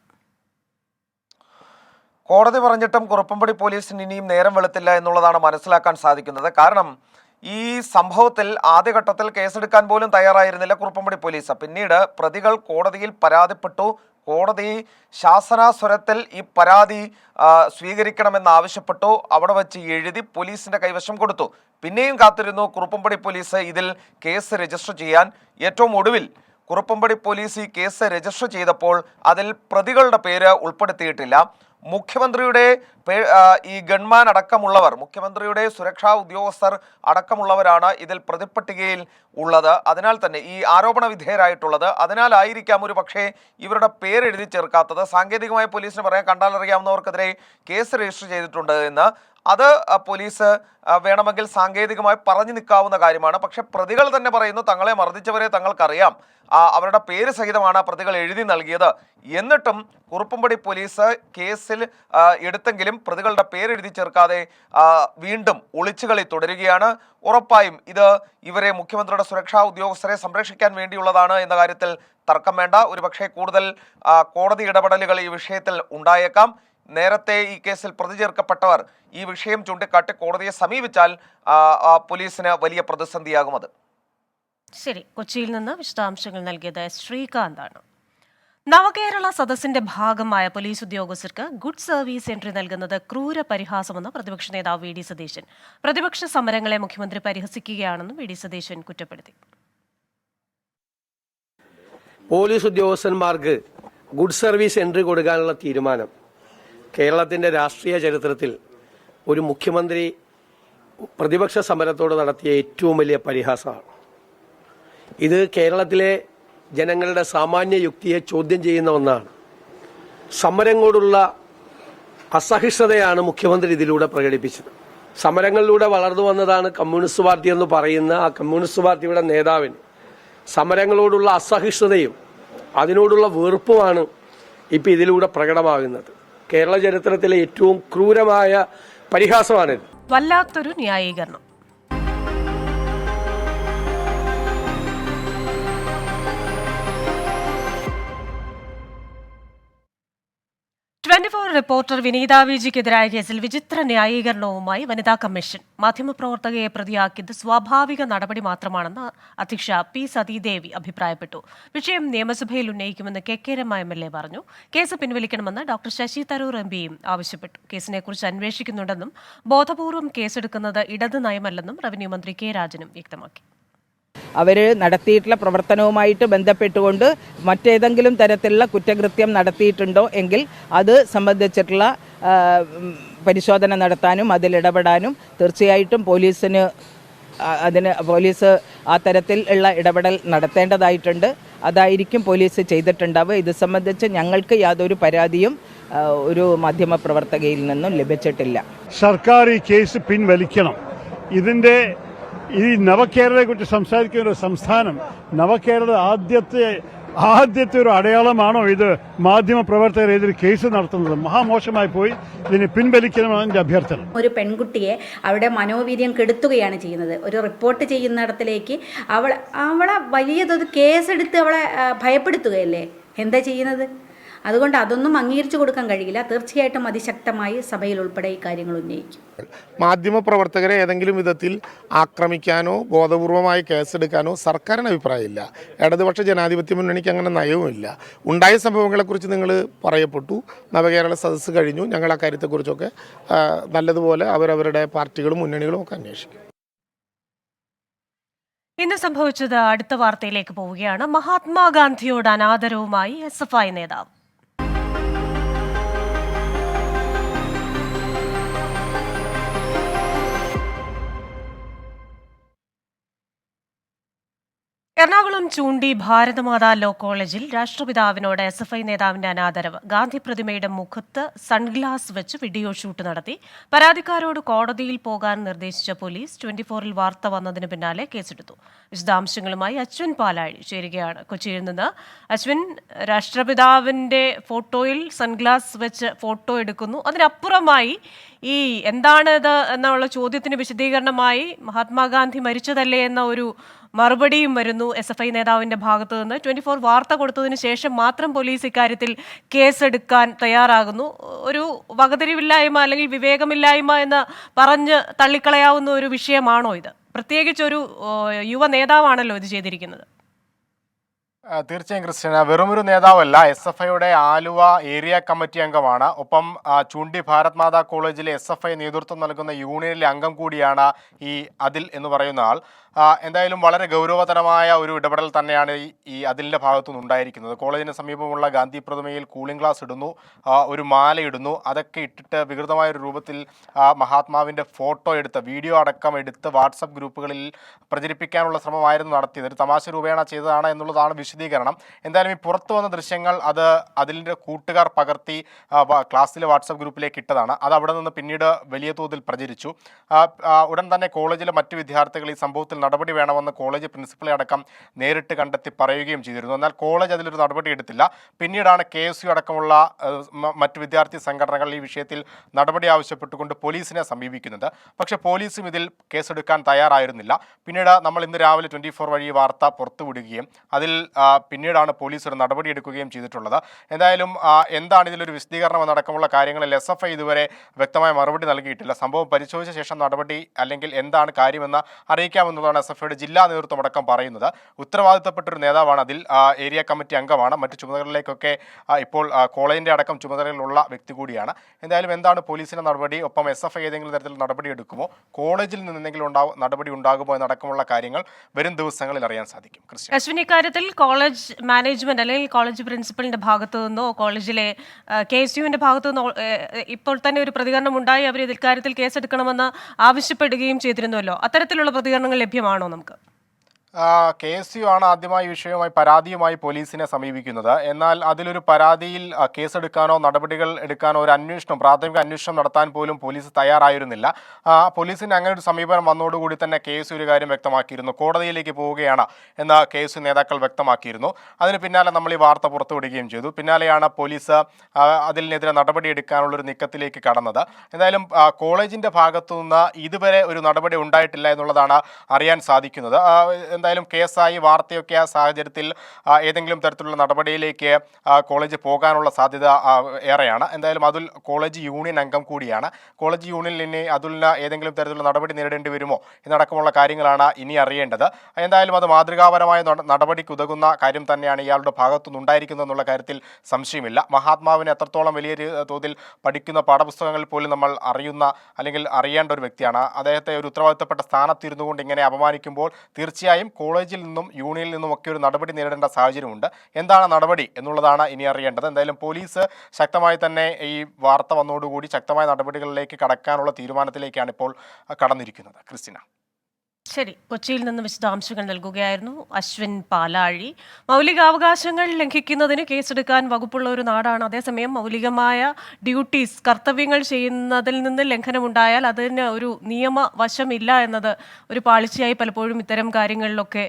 കോടതി പറഞ്ഞിട്ടും കുറുപ്പുംപടി പോലീസിന് ഇനിയും നേരം വെളുത്തില്ല എന്നുള്ളതാണ് മനസ്സിലാക്കാൻ സാധിക്കുന്നത്. കാരണം ഈ സംഭവത്തിൽ ആദ്യഘട്ടത്തിൽ കേസെടുക്കാൻ പോലും തയ്യാറായിരുന്നില്ല കുറുപ്പുംപടി പോലീസ്. പിന്നീട് പ്രതികൾ കോടതിയിൽ പരാതിപ്പെട്ടു. കോടതി ശാസനാസ്വരത്തിൽ ഈ പരാതി സ്വീകരിക്കണമെന്നാവശ്യപ്പെട്ടു. അവിടെ വച്ച് എഴുതി പോലീസിന്റെ കൈവശം കൊടുത്തു. പിന്നെയും കാത്തിരുന്നു കുറുപ്പുംപടി പോലീസ് ഇതിൽ കേസ് രജിസ്റ്റർ ചെയ്യാൻ. ഏറ്റവും ഒടുവിൽ കുറുപ്പുംപടി പോലീസ് ഈ കേസ് രജിസ്റ്റർ ചെയ്തപ്പോൾ അതിൽ പ്രതികളുടെ പേര് ഉൾപ്പെടുത്തിയിട്ടില്ല. മുഖ്യമന്ത്രിയുടെ ഈ ഗൺമാൻ അടക്കമുള്ളവർ, മുഖ്യമന്ത്രിയുടെ സുരക്ഷാ ഉദ്യോഗസ്ഥർ അടക്കമുള്ളവരാണ് ഇതിൽ പ്രതിപ്പട്ടികയിൽ ഉള്ളത്. അതിനാൽ തന്നെ ഈ ആരോപണ വിധേയരായിട്ടുള്ളത്. അതിനാലായിരിക്കാം ഒരു പക്ഷേ ഇവരുടെ പേരെഴുതി ചേർക്കാത്തത്. സാങ്കേതികമായി പോലീസിന് പറയാൻ കണ്ടാലറിയാവുന്നവർക്കെതിരെ കേസ് രജിസ്റ്റർ ചെയ്തിട്ടുണ്ട് എന്ന്. അത് പോലീസ് വേണമെങ്കിൽ സാങ്കേതികമായി പറഞ്ഞു നിൽക്കാവുന്ന കാര്യമാണ്. പക്ഷെ പ്രതികൾ തന്നെ പറയുന്നു തങ്ങളെ മർദ്ദിച്ചവരെ തങ്ങൾക്കറിയാം, അവരുടെ പേര് സഹിതമാണ് പ്രതികൾ എഴുതി നൽകിയത്. എന്നിട്ടും കുറുപ്പുംപടി പോലീസ് കേസിൽ എടുത്തെങ്കിലും പ്രതികളുടെ പേരെഴുതി ചേർക്കാതെ വീണ്ടും ഒളിച്ചുകളി തുടരുകയാണ്. ഉറപ്പായും ഇത് ഇവരെ, മുഖ്യമന്ത്രിയുടെ സുരക്ഷാ ഉദ്യോഗസ്ഥരെ സംരക്ഷിക്കാൻ വേണ്ടിയുള്ളതാണ് എന്ന കാര്യത്തിൽ തർക്കം വേണ്ട. ഒരുപക്ഷെ കൂടുതൽ കോടതി ഇടപെടലുകൾ ഈ വിഷയത്തിൽ ഉണ്ടായേക്കാം. നേരത്തെ ഈ കേസിൽ പ്രതി ചേർക്കപ്പെട്ടവർ ഈ വിഷയം ചൂണ്ടിക്കാട്ടി കോടതിയെ സമീപിച്ചാൽ പോലീസിന് വലിയ പ്രതിസന്ധിയാകും അത്. ശരി, കൊച്ചിയിൽ നിന്ന് വിശദാംശങ്ങൾ നൽകിയത് ശ്രീകാന്താണ്. നവകേരള സദസ്സിന്റെ ഭാഗമായ പോലീസ് ഉദ്യോഗസ്ഥർക്ക് ഗുഡ് സർവീസ് എൻട്രി നൽകുന്നത് ക്രൂര പരിഹാസമെന്ന് പ്രതിപക്ഷ നേതാവ് VD സതീശൻ. പ്രതിപക്ഷ സമരങ്ങളെ മുഖ്യമന്ത്രി പരിഹസിക്കുകയാണെന്നും VD സതീശൻ കുറ്റപ്പെടുത്തി. പോലീസ് ഉദ്യോഗസ്ഥന്മാർക്ക് ഗുഡ് സർവീസ് എൻട്രി കൊടുക്കാനുള്ള തീരുമാനം കേരളത്തിന്റെ രാഷ്ട്രീയ ചരിത്രത്തിൽ ഒരു മുഖ്യമന്ത്രി പ്രതിപക്ഷ സമരത്തോട് നടത്തിയ ഏറ്റവും വലിയ പരിഹാസമാണ്. ഇത് കേരളത്തിലെ ജനങ്ങളുടെ സാമാന്യ യുക്തിയെ ചോദ്യം ചെയ്യുന്ന ഒന്നാണ്. സമരങ്ങളോടുള്ള അസഹിഷ്ണുതയാണ് മുഖ്യമന്ത്രി ഇതിലൂടെ പ്രകടിപ്പിച്ചത്. സമരങ്ങളിലൂടെ വളർന്നു വന്നതാണ് കമ്മ്യൂണിസ്റ്റ് പാർട്ടി എന്ന് പറയുന്ന ആ കമ്മ്യൂണിസ്റ്റ് പാർട്ടിയുടെ നേതാവിന് സമരങ്ങളോടുള്ള അസഹിഷ്ണുതയും അതിനോടുള്ള വെറുപ്പുമാണ് ഇപ്പം ഇതിലൂടെ പ്രകടമാകുന്നത്. കേരള ചരിത്രത്തിലെ ഏറ്റവും ക്രൂരമായ പരിഹാസമാണ്. വല്ലാത്തൊരു ന്യായീകരണം. 24 റിപ്പോർട്ടർ വിനീത വിജിക്കെതിരായ കേസിൽ വിചിത്ര ന്യായീകരണവുമായി വനിതാ കമ്മീഷൻ. മാധ്യമപ്രവർത്തകയെ പ്രതിയാക്കിയത് സ്വാഭാവിക നടപടി മാത്രമാണെന്ന് അധ്യക്ഷ പി സതീദേവി അഭിപ്രായപ്പെട്ടു. വിഷയം നിയമസഭയിൽ ഉന്നയിക്കുമെന്ന് കെ രമ MLA പറഞ്ഞു. കേസ് പിൻവലിക്കണമെന്ന് ഡോക്ടർ ശശി തരൂർ MPയും ആവശ്യപ്പെട്ടു. കേസിനെക്കുറിച്ച് അന്വേഷിക്കുന്നുണ്ടെന്നും ബോധപൂർവം കേസെടുക്കുന്നത് ഇടത് നയമല്ലെന്നും റവന്യൂ മന്ത്രി കെ രാജനും വ്യക്തമാക്കി. അവർ നടത്തിയിട്ടുള്ള പ്രവർത്തനവുമായിട്ട് ബന്ധപ്പെട്ടുകൊണ്ട് മറ്റേതെങ്കിലും തരത്തിലുള്ള കുറ്റകൃത്യം നടത്തിയിട്ടുണ്ടോ എങ്കിൽ അത് സംബന്ധിച്ചിട്ടുള്ള പരിശോധന നടത്താനും അതിലിടപെടാനും തീർച്ചയായിട്ടും പോലീസ് ആ തരത്തിൽ ഉള്ള ഇടപെടൽ നടത്തേണ്ടതായിട്ടുണ്ട്. അതായിരിക്കും പോലീസ് ചെയ്തിട്ടുണ്ടാവുക. ഇത് സംബന്ധിച്ച് ഞങ്ങൾക്ക് യാതൊരു പരാതിയും ഒരു മാധ്യമപ്രവർത്തകയിൽ നിന്നും ലഭിച്ചിട്ടില്ല. സർക്കാർ ഈ കേസ് പിൻവലിക്കണം. ഇതിൻ്റെ ഈ നവകേരളയെക്കുറിച്ച് സംസാരിക്കുന്ന ഒരു സംസ്ഥാനം, നവകേരള ആദ്യത്തെ ഒരു അടയാളമാണോ ഇത്? മാധ്യമപ്രവർത്തകർ ഇതിൽ കേസ് നടത്തുന്നത് മഹാമോശമായി പോയി. ഇതിനെ പിൻവലിക്കണമെന്നാണ് എൻ്റെ അഭ്യർത്ഥന. ഒരു പെൺകുട്ടിയെ അവിടെ മനോവീര്യം കെടുത്തുകയാണ് ചെയ്യുന്നത്. ഒരു റിപ്പോർട്ട് ചെയ്യുന്നിടത്തിലേക്ക് അവളെ വലിയതൊരു കേസെടുത്ത് അവളെ ഭയപ്പെടുത്തുകയല്ലേ എന്താ ചെയ്യുന്നത്? അതുകൊണ്ട് അതൊന്നും അംഗീകരിച്ചു കൊടുക്കാൻ കഴിയില്ല. തീർച്ചയായിട്ടും അതിശക്തമായി സഭയിൽ ഉൾപ്പെടെ ഈ കാര്യങ്ങൾ ഉന്നയിക്കും. മാധ്യമപ്രവർത്തകരെ ഏതെങ്കിലും വിധത്തിൽ ആക്രമിക്കാനോ ബോധപൂർവമായി കേസെടുക്കാനോ സർക്കാരിന് അഭിപ്രായമില്ല. ഇടതുപക്ഷ ജനാധിപത്യ മുന്നണിക്ക് അങ്ങനെ നയവുമില്ല. ഉണ്ടായ സംഭവങ്ങളെക്കുറിച്ച് നിങ്ങൾ പറയപ്പെട്ടു. നവകേരള സദസ്സ് കഴിഞ്ഞു. ഞങ്ങൾ ആ കാര്യത്തെക്കുറിച്ചൊക്കെ നല്ലതുപോലെ അവരവരുടെ പാർട്ടികളും മുന്നണികളും ഒക്കെ അന്വേഷിക്കും. ഇന്ന് സംഭവിച്ചത് അടുത്ത വാർത്തയിലേക്ക് പോവുകയാണ്. മഹാത്മാഗാന്ധിയോട് അനാദരവുമായി SFI നേതാവ്. എറണാകുളം ചൂണ്ടി ഭാരതമാതാ ലോ കോളേജിൽ രാഷ്ട്രപിതാവിനോട് SFI നേതാവിന്റെ അനാദരവ്. ഗാന്ധി പ്രതിമയുടെ മുഖത്ത് സൺഗ്ലാസ് വെച്ച് വീഡിയോ ഷൂട്ട് നടത്തി. പരാതിക്കാരോട് കോടതിയിൽ പോകാൻ നിർദ്ദേശിച്ച പോലീസ് 24-ൽ വാർത്ത വന്നതിന് പിന്നാലെ കേസെടുത്തു. വിശദാംശങ്ങളുമായി അശ്വിൻ പാലാഴി ചേരുകയാണ് കൊച്ചിയിൽ നിന്ന്. അശ്വിൻ, രാഷ്ട്രപിതാവിന്റെ ഫോട്ടോയിൽ സൺഗ്ലാസ് വെച്ച് ഫോട്ടോ എടുക്കുന്നു. അതിനപ്പുറമായി ഈ എന്താണിത് എന്നുള്ള ചോദ്യത്തിന് വിശദീകരണമായി മഹാത്മാഗാന്ധി മരിച്ചതല്ലേ എന്ന ഒരു മറുപടിയും വരുന്നു SFI നേതാവിന്റെ ഭാഗത്തു നിന്ന്. 24 വാർത്ത കൊടുത്തതിന് ശേഷം മാത്രം പോലീസ് ഇക്കാര്യത്തിൽ കേസെടുക്കാൻ തയ്യാറാകുന്നു. ഒരു വകതിരിവില്ലായ്മ അല്ലെങ്കിൽ വിവേകമില്ലായ്മ എന്ന് പറഞ്ഞ് തള്ളിക്കളയാവുന്ന ഒരു വിഷയമാണോ ഇത്? പ്രത്യേകിച്ചൊരു യുവ നേതാവാണല്ലോ ഇത് ചെയ്തിരിക്കുന്നത്. തീർച്ചയായും ക്രിസ്റ്റ്യന വെറുമൊരു നേതാവല്ല, SFIയുടെ ആലുവ ഏരിയ കമ്മിറ്റി അംഗമാണ്. ഒപ്പം ചൂണ്ടി ഭാരത് മാതാ കോളേജിലെ SFI നേതൃത്വം നൽകുന്ന യൂണിയനിലെ അംഗം കൂടിയാണ് ഈ അതിൽ എന്ന് പറയുന്ന ആൾ. എന്തായാലും വളരെ ഗൗരവതരമായ ഒരു ഇടപെടൽ തന്നെയാണ് ഈ അതിലിൻ്റെ ഭാഗത്തുനിന്ന് ഉണ്ടായിരിക്കുന്നത്. കോളേജിന് സമീപമുള്ള ഗാന്ധി പ്രതിമയിൽ കൂളിംഗ് ഗ്ലാസ് ഇടുന്നു, ഒരു മാല ഇടുന്നു. അതൊക്കെ ഇട്ടിട്ട് വികൃതമായ ഒരു രൂപത്തിൽ മഹാത്മാവിൻ്റെ ഫോട്ടോ എടുത്ത് വീഡിയോ അടക്കം എടുത്ത് വാട്സപ്പ് ഗ്രൂപ്പുകളിൽ പ്രചരിപ്പിക്കാനുള്ള ശ്രമമായിരുന്നു നടത്തിയത്. ഒരു തമാശ രൂപേണ ചെയ്തതാണ് എന്നുള്ളതാണ് വിശദീകരണം. എന്തായാലും ഈ പുറത്തു വന്ന ദൃശ്യങ്ങൾ അതിൻ്റെ കൂട്ടുകാർ പകർത്തി ക്ലാസ്സിലെ വാട്സപ്പ് ഗ്രൂപ്പിലേക്ക് ഇട്ടതാണ്. അത് അവിടെ നിന്ന് പിന്നീട് വലിയ തോതിൽ പ്രചരിച്ചു. ഉടൻ തന്നെ കോളേജിലെ മറ്റു വിദ്യാർത്ഥികൾ ഈ സംഭവത്തിൽ നടപടി വേണമെന്ന് കോളേജ് പ്രിൻസിപ്പളെ അടക്കം നേരിട്ട് കണ്ടെത്തി പറയുകയും ചെയ്തിരുന്നു. എന്നാൽ കോളേജ് അതിലൊരു നടപടി എടുത്തില്ല. പിന്നീടാണ് KSU അടക്കമുള്ള മറ്റ് വിദ്യാർത്ഥി സംഘടനകൾ ഈ വിഷയത്തിൽ നടപടി ആവശ്യപ്പെട്ടുകൊണ്ട് പോലീസിനെ സമീപിക്കുന്നത്. പക്ഷേ പോലീസും ഇതിൽ കേസെടുക്കാൻ തയ്യാറായിരുന്നില്ല. പിന്നീട് നമ്മൾ ഇന്ന് രാവിലെ 24 വഴി വാർത്ത പുറത്തുവിടുകയും അതിൽ പിന്നീടാണ് പോലീസ് ഒരു നടപടി എടുക്കുകയും ചെയ്തിട്ടുള്ളത്. എന്തായാലും എന്താണ് ഇതിലൊരു വിശദീകരണം എന്നടക്കമുള്ള കാര്യങ്ങളിൽ SFI ഇതുവരെ വ്യക്തമായ മറുപടി നൽകിയിട്ടില്ല. സംഭവം പരിശോധിച്ച ശേഷം നടപടി അല്ലെങ്കിൽ എന്താണ് കാര്യമെന്ന് അറിയിക്കാമെന്നുള്ളതാണ് SFIയുടെ ജില്ലാ നേതൃത്വം അടക്കം പറയുന്നത്. ഉത്തരവാദിത്തപ്പെട്ടൊരു നേതാവാണ് അതിൽ, ഏരിയ കമ്മിറ്റി അംഗമാണ്. മറ്റു ചുമതലകളിലേക്കൊക്കെ ഇപ്പോൾ കോളേജിൻ്റെ അടക്കം ചുമതലകളുള്ള വ്യക്തി കൂടിയാണ്. എന്തായാലും എന്താണ് പോലീസിൻ്റെ നടപടി, ഒപ്പം SFI ഏതെങ്കിലും തരത്തിൽ നടപടി എടുക്കുമോ, കോളേജിൽ നിന്ന് എന്തെങ്കിലും നടപടി ഉണ്ടാകുമോ എന്നടക്കമുള്ള കാര്യങ്ങൾ വരും ദിവസങ്ങളിൽ അറിയാൻ സാധിക്കും. അശ്വിൻ, ഇക്കാര്യത്തിൽ കോളേജ് മാനേജ്മെന്റ് അല്ലെങ്കിൽ കോളേജ് പ്രിൻസിപ്പലിന്റെ ഭാഗത്തു നിന്നോ കോളേജിലെ KSUവിന്റെ ഭാഗത്തു നിന്നോ ഇപ്പോൾ തന്നെ ഒരു പ്രതികരണം ഉണ്ടായി. അവർ ഇക്കാര്യത്തിൽ കേസെടുക്കണമെന്ന് ആവശ്യപ്പെടുകയും ചെയ്തിരുന്നുവല്ലോ. അത്തരത്തിലുള്ള പ്രതികരണങ്ങൾ ലഭ്യമാണോ നമുക്ക്? KSU ആണ് ആദ്യമായി വിഷയവുമായി പരാതിയുമായി പോലീസിനെ സമീപിക്കുന്നത്. എന്നാൽ അതിലൊരു പരാതിയിൽ കേസെടുക്കാനോ നടപടികൾ എടുക്കാനോ ഒരു പ്രാഥമിക അന്വേഷണം നടത്താൻ പോലും പോലീസ് തയ്യാറായിരുന്നില്ല. പോലീസിന് അങ്ങനെ ഒരു സമീപനം വന്നതോടുകൂടി തന്നെ KSU ഒരു കാര്യം വ്യക്തമാക്കിയിരുന്നു, കോടതിയിലേക്ക് പോവുകയാണ് എന്ന് KSU നേതാക്കൾ വ്യക്തമാക്കിയിരുന്നു. അതിന് പിന്നാലെ നമ്മൾ ഈ വാർത്ത പുറത്തുവിടുകയും ചെയ്തു. പിന്നാലെയാണ് പോലീസ് അതിനെതിരെ നടപടിയെടുക്കാനുള്ളൊരു നീക്കത്തിലേക്ക് കടന്നത്. എന്തായാലും കോളേജിൻ്റെ ഭാഗത്തുനിന്ന് ഇതുവരെ ഒരു നടപടി ഉണ്ടായിട്ടില്ല എന്നുള്ളതാണ് അറിയാൻ സാധിക്കുന്നത്. എന്തായാലും കേസായി വാർത്തയൊക്കെ ആ സാഹചര്യത്തിൽ ഏതെങ്കിലും തരത്തിലുള്ള നടപടിയിലേക്ക് കോളേജ് പോകാനുള്ള സാധ്യത ഏറെയാണ്. എന്തായാലും അതുൽ കോളേജ് യൂണിയൻ അംഗം കൂടിയാണ്. കോളേജ് യൂണിയനിൽ ഇനി അതുലിന് ഏതെങ്കിലും തരത്തിലുള്ള നടപടി നേരിടേണ്ടി വരുമോ എന്നടക്കമുള്ള കാര്യങ്ങളാണ് ഇനി അറിയേണ്ടത്. എന്തായാലും അത് മാതൃകാപരമായ നടപടിക്ക് ഉതകുന്ന കാര്യം തന്നെയാണ് ഇയാളുടെ ഭാഗത്തുനിന്നുണ്ടായിരിക്കുന്നത് എന്നുള്ള കാര്യത്തിൽ സംശയമില്ല. മഹാത്മാവിനെ എത്രത്തോളം വലിയ തോതിൽ പഠിക്കുന്ന പാഠപുസ്തകങ്ങളിൽ പോലും നമ്മൾ അല്ലെങ്കിൽ അറിയേണ്ട ഒരു വ്യക്തിയാണ്. അദ്ദേഹത്തെ ഒരു ഉത്തരവാദിത്തപ്പെട്ട സ്ഥാനത്തിരുന്നു കൊണ്ട് ഇങ്ങനെ അപമാനിക്കുമ്പോൾ തീർച്ചയായും കോളേജിൽ നിന്നും യൂണിയനിൽ നിന്നും ഒക്കെ ഒരു നടപടി നേരിടേണ്ട സാഹചര്യമുണ്ട്. എന്താണ് നടപടി എന്നുള്ളതാണ് ഇനി അറിയേണ്ടത്. എന്തായാലും പോലീസ് ശക്തമായി തന്നെ ഈ വാർത്ത വന്നതോടുകൂടി ശക്തമായ നടപടികളിലേക്ക് കടക്കാനുള്ള തീരുമാനത്തിലേക്കാണ് ഇപ്പോൾ കടന്നിരിക്കുന്നത്. ക്രിസ്റ്റിന. ശരി, കൊച്ചിയിൽ നിന്ന് വിശദാംശങ്ങൾ നൽകുകയായിരുന്നു അശ്വിൻ പാലാഴി. മൗലികാവകാശങ്ങൾ ലംഘിക്കുന്നതിന് കേസെടുക്കാൻ വകുപ്പുള്ള ഒരു നാടാണ്. അതേസമയം മൗലികമായ കർത്തവ്യങ്ങൾ ചെയ്യുന്നതിൽ നിന്ന് ലംഘനമുണ്ടായാൽ അതിന് ഒരു നിയമവശമില്ല എന്നത് ഒരു പാളിച്ചയായി പലപ്പോഴും ഇത്തരം കാര്യങ്ങളിലൊക്കെ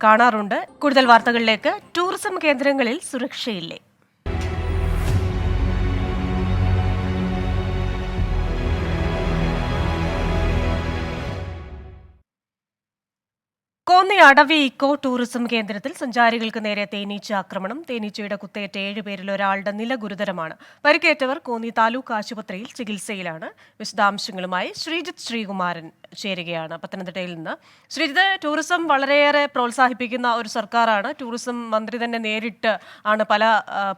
കാണാറുണ്ട്. കൂടുതൽ വാർത്തകളിലേക്ക്. ടൂറിസം കേന്ദ്രങ്ങളിൽ സുരക്ഷയില്ലേ? കോന്നി അടവി ഇക്കോ ടൂറിസം കേന്ദ്രത്തിൽ സഞ്ചാരികൾക്ക് നേരെ തേനീച്ച ആക്രമണം. തേനീച്ചയുടെ കുത്തേറ്റ 7 പേരിൽ ഒരാളുടെ നില ഗുരുതരമാണ്. പരിക്കേറ്റവർ കോന്നി താലൂക്ക് ആശുപത്രിയിൽ ചികിത്സയിലാണ്. വിശദാംശങ്ങളുമായി ശ്രീജിത്ത് ശ്രീകുമാരൻ ചേരുകയാണ് പത്തനംതിട്ടയിൽ നിന്ന്. ശ്രീജിത്ത്, ടൂറിസം വളരെയേറെ പ്രോത്സാഹിപ്പിക്കുന്ന ഒരു സർക്കാരാണ്. ടൂറിസം മന്ത്രി തന്നെ നേരിട്ട് ആണ് പല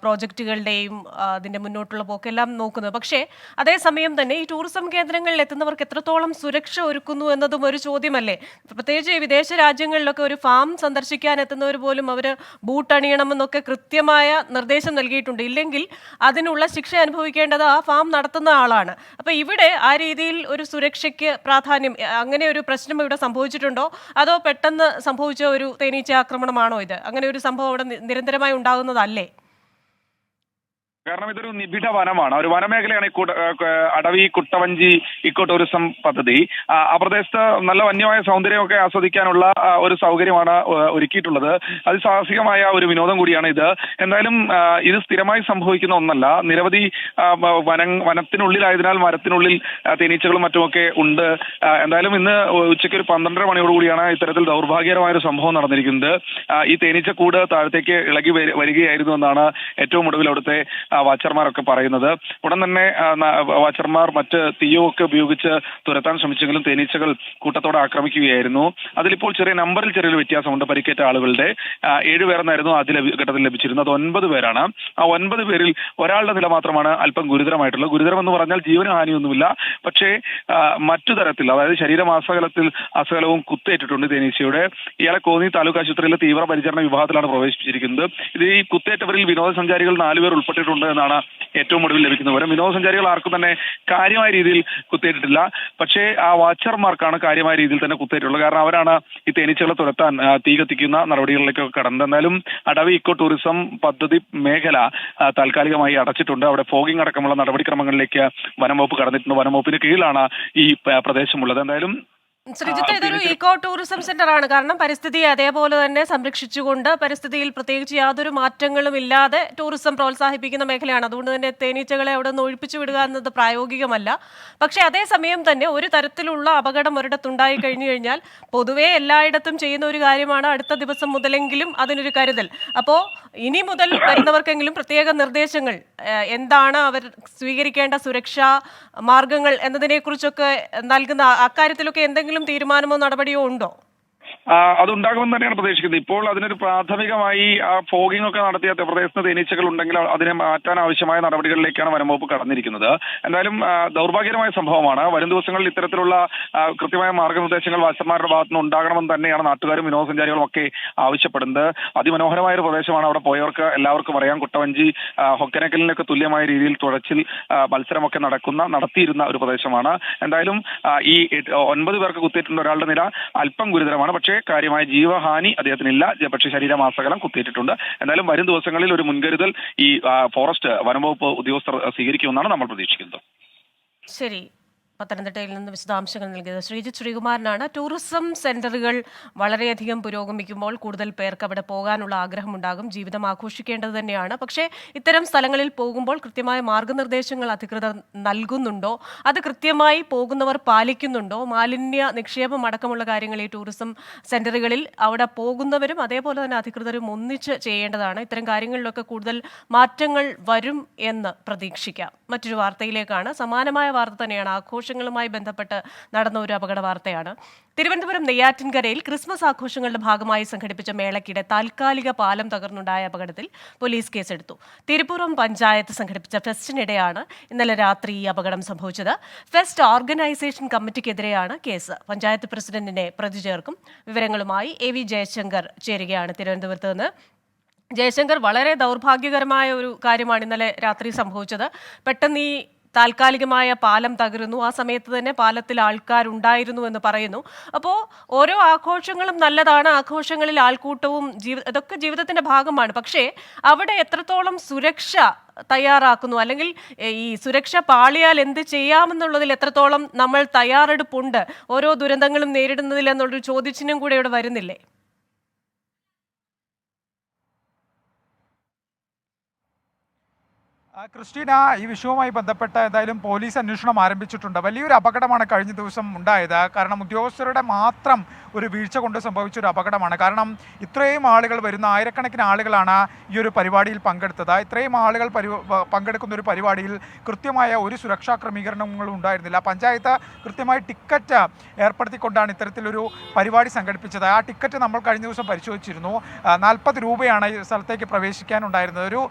പ്രോജക്റ്റുകളുടെയും അതിൻ്റെ മുന്നോട്ടുള്ള പോക്കെല്ലാം നോക്കുന്നത്. പക്ഷേ അതേസമയം തന്നെ ഈ ടൂറിസം കേന്ദ്രങ്ങളിൽ എത്തുന്നവർക്ക് എത്രത്തോളം സുരക്ഷ ഒരുക്കുന്നു എന്നതും ഒരു ചോദ്യമല്ലേ? പ്രത്യേകിച്ച് വിദേശ രാജ്യങ്ങളിലൊക്കെ ഒരു ഫാം സന്ദർശിക്കാൻ എത്തുന്നവർ പോലും അവർ ബൂട്ട് അണിയണമെന്നൊക്കെ കൃത്യമായ നിർദ്ദേശം നൽകിയിട്ടുണ്ട്. ഇല്ലെങ്കിൽ അതിനുള്ള ശിക്ഷ അനുഭവിക്കേണ്ടത് ആ ഫാം നടത്തുന്ന ആളാണ്. അപ്പോൾ ഇവിടെ ആ രീതിയിൽ ഒരു സുരക്ഷയ്ക്ക് പ്രാധാന്യം, അങ്ങനെ ഒരു പ്രശ്നം ഇവിടെ സംഭവിച്ചിട്ടുണ്ടോ? അതോ പെട്ടെന്ന് സംഭവിച്ച ഒരു തേനീച്ച ആക്രമണമാണോ ഇത്? അങ്ങനെ ഒരു സംഭവം അവിടെ നിരന്തരമായി ഉണ്ടാകുന്നതല്ലേ? കാരണം ഇതൊരു നിബിഡ വനമാണ്, ഒരു വനമേഖലയാണ് അടവി കുട്ടവഞ്ചി ഇക്കോ ടൂറിസം പദ്ധതി. ആ പ്രദേശത്ത് നല്ല വന്യമായ സൗന്ദര്യമൊക്കെ ആസ്വദിക്കാനുള്ള ഒരു സൗകര്യമാണ് ഒരുക്കിയിട്ടുള്ളത്. അതിസാഹസികമായ ഒരു വിനോദം കൂടിയാണ് ഇത്. എന്തായാലും ഇത് സ്ഥിരമായി സംഭവിക്കുന്ന ഒന്നല്ല. നിരവധി വനത്തിനുള്ളിലായതിനാൽ മരത്തിനുള്ളിൽ തേനീച്ചകളും മറ്റുമൊക്കെ ഉണ്ട്. എന്തായാലും ഇന്ന് ഉച്ചയ്ക്ക് ഒരു 12:30 മണിയോടുകൂടിയാണ് ഇത്തരത്തിൽ ദൗർഭാഗ്യകരമായ ഒരു സംഭവം നടന്നിരിക്കുന്നത്. ഈ തേനീച്ചക്കൂട് താഴത്തേക്ക് ഇളകി വരികയായിരുന്നു എന്നാണ് ഏറ്റവും ഒടുവിൽ അവിടുത്തെ വാച്ചർമാരൊക്കെ പറയുന്നത്. ഉടൻ തന്നെ വാച്ചർമാർ മറ്റ് തീയൊക്കെ ഉപയോഗിച്ച് തുരത്താൻ ശ്രമിച്ചെങ്കിലും തേനീച്ചകൾ കൂട്ടത്തോടെ ആക്രമിക്കുകയായിരുന്നു. അതിലിപ്പോൾ ചെറിയൊരു വ്യത്യാസമുണ്ട്. പരിക്കേറ്റ ആളുകളുടെ 7 പേരെന്നായിരുന്നു ആദ്യ ഘട്ടത്തിൽ ലഭിച്ചിരുന്നത്. അത് 9 പേരാണ്. ആ 9 പേരിൽ ഒരാളുടെ നില മാത്രമാണ് അല്പം ഗുരുതരമായിട്ടുള്ളത്. ഗുരുതരം എന്ന് പറഞ്ഞാൽ ജീവന് ഹാനിയൊന്നുമില്ല, പക്ഷേ മറ്റു തരത്തിൽ, അതായത് അസകലവും കുത്തേറ്റിട്ടുണ്ട് തേനീച്ചയുടെ. ഇയാളെ കോന്നി താലൂക്ക് ആശുപത്രിയിലെ തീവ്രപരിചരണ വിഭാഗത്തിലാണ് പ്രവേശിപ്പിച്ചിരിക്കുന്നത്. ഇത് ഈ കുത്തേറ്റവരിൽ വിനോദസഞ്ചാരികൾ 4 പേർ ഉൾപ്പെട്ടിട്ടുണ്ട് എന്നാണ് ഏറ്റവും ഒടുവിൽ ലഭിക്കുന്ന വിവരം. വിനോദസഞ്ചാരികൾ ആർക്കും തന്നെ കാര്യമായ രീതിയിൽ കുത്തേറ്റിട്ടില്ല. പക്ഷേ ആ വാച്ചർമാർക്കാണ് കാര്യമായ രീതിയിൽ തന്നെ കുത്തേറ്റുള്ളത്. കാരണം അവരാണ് ഈ തേനീച്ചകളെ തുരത്താൻ തീ കത്തിക്കുന്ന നടപടികളിലേക്കൊക്കെ കടന്നത്. എന്നാലും അടവി ഇക്കോ ടൂറിസം പദ്ധതി മേഖല താൽക്കാലികമായി അടച്ചിട്ടുണ്ട്. അവിടെ ഫോഗിംഗ് അടക്കമുള്ള നടപടിക്രമങ്ങളിലേക്ക് വനംവകുപ്പ് കടന്നിട്ടുണ്ട്. വനംവകുപ്പിന് കീഴിലാണ് ഈ പ്രദേശമുള്ളത്. എന്തായാലും ശ്രീജിത്ത്, ഇതൊരു ഈക്കോ ടൂറിസം സെന്റർ ആണ്. കാരണം പരിസ്ഥിതിയെ അതേപോലെ തന്നെ സംരക്ഷിച്ചുകൊണ്ട് പരിസ്ഥിതിയിൽ പ്രത്യേകിച്ച് യാതൊരു മാറ്റങ്ങളും ഇല്ലാതെ ടൂറിസം പ്രോത്സാഹിപ്പിക്കുന്ന മേഖലയാണ്. അതുകൊണ്ട് തന്നെ തേനീച്ചകളെ അവിടെ നിന്ന് ഒഴിപ്പിച്ചു വിടുക എന്നത് പ്രായോഗികമല്ല. പക്ഷേ അതേസമയം തന്നെ ഒരു തരത്തിലുള്ള അപകടം ഒരിടത്തുണ്ടായി കഴിഞ്ഞു കഴിഞ്ഞാൽ പൊതുവേ എല്ലായിടത്തും ചെയ്യുന്ന ഒരു കാര്യമാണ് അടുത്ത ദിവസം മുതലെങ്കിലും അതിനൊരു കരുതൽ. അപ്പോൾ ഇനി മുതൽ വരുന്നവർക്കെങ്കിലും പ്രത്യേക നിർദ്ദേശങ്ങൾ എന്താണ് അവർ സ്വീകരിക്കേണ്ട സുരക്ഷാ മാർഗങ്ങൾ എന്നതിനെക്കുറിച്ചൊക്കെ നൽകുന്ന അക്കാര്യത്തിലൊക്കെ എന്തെങ്കിലും തീരുമാനമോ നടപടിയോ ഉണ്ടോ? അതുണ്ടാകുമെന്ന് തന്നെയാണ് പ്രതീക്ഷിക്കുന്നത്. ഇപ്പോൾ അതിനൊരു പ്രാഥമികമായി ഫോഗിംഗ് ഒക്കെ നടത്തിയ പ്രദേശത്ത് തേനീച്ചകൾ ഉണ്ടെങ്കിൽ അതിനെ മാറ്റാൻ ആവശ്യമായ നടപടികളിലേക്കാണ് വനംവകുപ്പ് കടന്നിരിക്കുന്നത്. എന്തായാലും ദൗർഭാഗ്യകരമായ സംഭവമാണ്. വരും ദിവസങ്ങളിൽ ഇത്തരത്തിലുള്ള കൃത്യമായ മാർഗനിർദ്ദേശങ്ങൾ വാച്ചർമാരുടെ ഭാഗത്തുനിന്ന് ഉണ്ടാകണമെന്ന് തന്നെയാണ് നാട്ടുകാരും വിനോദസഞ്ചാരികളും ഒക്കെ ആവശ്യപ്പെടുന്നത്. അതിമനോഹരമായ ഒരു പ്രദേശമാണ്. അവിടെ പോയവർക്ക് എല്ലാവർക്കും അറിയാം. കുട്ടവഞ്ചി ഹൊക്കനക്കലിനൊക്കെ തുല്യമായ രീതിയിൽ തുഴച്ചിൽ മത്സരമൊക്കെ നടത്തിയിരുന്ന ഒരു പ്രദേശമാണ്. എന്തായാലും ഈ 9 പേർക്ക് കുത്തിയിട്ടുണ്ട്. ഒരാളുടെ നില അല്പം ഗുരുതരമാണ്. പക്ഷേ പക്ഷേ കാര്യമായ ജീവഹാനി അദ്ദേഹത്തിനില്ല. പക്ഷേ ശരീരമാസകലം കുത്തിയിട്ടിട്ടുണ്ട്. എന്തായാലും വരും ദിവസങ്ങളിൽ ഒരു മുൻകരുതൽ ഈ ഫോറസ്റ്റ് വനംവകുപ്പ് ഉദ്യോഗസ്ഥർ സ്വീകരിക്കുമെന്നാണ് നമ്മൾ പ്രതീക്ഷിക്കുന്നത്. ശരി, പത്തനംതിട്ടയിൽ നിന്ന് വിശദാംശങ്ങൾ നൽകിയത് ശ്രീജിത്ത് ശ്രീകുമാരനാണ്. ടൂറിസം സെന്ററുകൾ വളരെയധികം പുരോഗമിക്കുമ്പോൾ കൂടുതൽ പേർക്ക് അവിടെ പോകാനുള്ള ആഗ്രഹമുണ്ടാകും. ജീവിതം ആഘോഷിക്കേണ്ടത് തന്നെയാണ്. പക്ഷേ ഇത്തരം സ്ഥലങ്ങളിൽ പോകുമ്പോൾ കൃത്യമായ മാർഗനിർദ്ദേശങ്ങൾ അധികൃതർ നൽകുന്നുണ്ടോ, അത് കൃത്യമായി പോകുന്നവർ പാലിക്കുന്നുണ്ടോ, മാലിന്യ നിക്ഷേപം അടക്കമുള്ള കാര്യങ്ങൾ ഈ ടൂറിസം സെന്ററുകളിൽ അവിടെ പോകുന്നവരും അതേപോലെ തന്നെ അധികൃതരും ഒന്നിച്ച് ചെയ്യേണ്ടതാണ്. ഇത്തരം കാര്യങ്ങളിലൊക്കെ കൂടുതൽ മാറ്റങ്ങൾ വരും എന്ന് പ്രതീക്ഷിക്കാം. മറ്റൊരു വാർത്തയിലേക്കാണ്. സമാനമായ വാർത്ത തന്നെയാണ്. ആഘോഷങ്ങളുമായി ബന്ധപ്പെട്ട് നടന്ന ഒരു അപകട വാർത്തയാണ്. തിരുവനന്തപുരം നെയ്യാറ്റിൻകരയിൽ ക്രിസ്മസ് ആഘോഷങ്ങളുടെ ഭാഗമായി സംഘടിപ്പിച്ച മേളയ്ക്കിടെ താൽക്കാലിക പാലം തകർന്നുണ്ടായ അപകടത്തിൽ പോലീസ് കേസെടുത്തു. തിരുപ്പുറം പഞ്ചായത്ത് സംഘടിപ്പിച്ച ഫെസ്റ്റിനിടെയാണ് ഇന്നലെ രാത്രി ഈ അപകടം സംഭവിച്ചത്. ഫെസ്റ്റ് ഓർഗനൈസേഷൻ കമ്മിറ്റിക്കെതിരെയാണ് കേസ്. പഞ്ചായത്ത് പ്രസിഡന്റിനെ പ്രതി ചേർക്കും. വിവരങ്ങളുമായി AV ജയശങ്കർ ചേരുകയാണ് തിരുവനന്തപുരത്ത് നിന്ന്. ജയശങ്കർ, വളരെ ദൗർഭാഗ്യകരമായ ഒരു കാര്യമാണ് ഇന്നലെ രാത്രി സംഭവിച്ചത്. പെട്ടെന്ന് ഈ താൽക്കാലികമായ പാലം തകരുന്നു. ആ സമയത്ത് തന്നെ പാലത്തിൽ ആൾക്കാരുണ്ടായിരുന്നു എന്ന് പറയുന്നു. അപ്പോൾ ഓരോ ആഘോഷങ്ങളും നല്ലതാണ്. ആഘോഷങ്ങളിൽ ആൾക്കൂട്ടവും ഇതൊക്കെ ജീവിതത്തിന്റെ ഭാഗമാണ്. പക്ഷേ അവിടെ എത്രത്തോളം സുരക്ഷ തയ്യാറാക്കുന്നു, അല്ലെങ്കിൽ ഈ സുരക്ഷ പാളിയാൽ എന്ത് ചെയ്യാമെന്നുള്ളതിൽ എത്രത്തോളം നമ്മൾ തയ്യാറെടുപ്പുണ്ട് ഓരോ ദുരന്തങ്ങളും നേരിടുന്നതിൽ എന്നുള്ളൊരു ചോദ്യചിഹ്നം കൂടെ ഇവിടെ വരുന്നില്ലേ? ക്രിസ്റ്റീന, ഈ വിഷയവുമായി ബന്ധപ്പെട്ട് എന്തായാലും പോലീസ് അന്വേഷണം ആരംഭിച്ചിട്ടുണ്ട്. വലിയൊരു അപകടമാണ് കഴിഞ്ഞ ദിവസം ഉണ്ടായത്. കാരണം ഉദ്യോഗസ്ഥരുടെ മാത്രം ഒരു വീഴ്ച കൊണ്ട് സംഭവിച്ചൊരു അപകടമാണ്. കാരണം ഇത്രയും ആളുകൾ വരുന്ന, ആയിരക്കണക്കിന് ആളുകളാണ് ഈ ഒരു പരിപാടിയിൽ പങ്കെടുത്തത്. ഇത്രയും ആളുകൾ പങ്കെടുക്കുന്ന ഒരു പരിപാടിയിൽ കൃത്യമായ ഒരു സുരക്ഷാ ക്രമീകരണങ്ങളും ഉണ്ടായിരുന്നില്ല. പഞ്ചായത്ത് കൃത്യമായി ടിക്കറ്റ് ഏർപ്പെടുത്തിക്കൊണ്ടാണ് ഇത്തരത്തിലൊരു പരിപാടി സംഘടിപ്പിച്ചത്. ആ ടിക്കറ്റ് നമ്മൾ കഴിഞ്ഞ ദിവസം പരിശോധിച്ചിരുന്നു. 40 രൂപയാണ് ഈ സ്ഥലത്തേക്ക് പ്രവേശിക്കാനുണ്ടായിരുന്നത്. ഒരു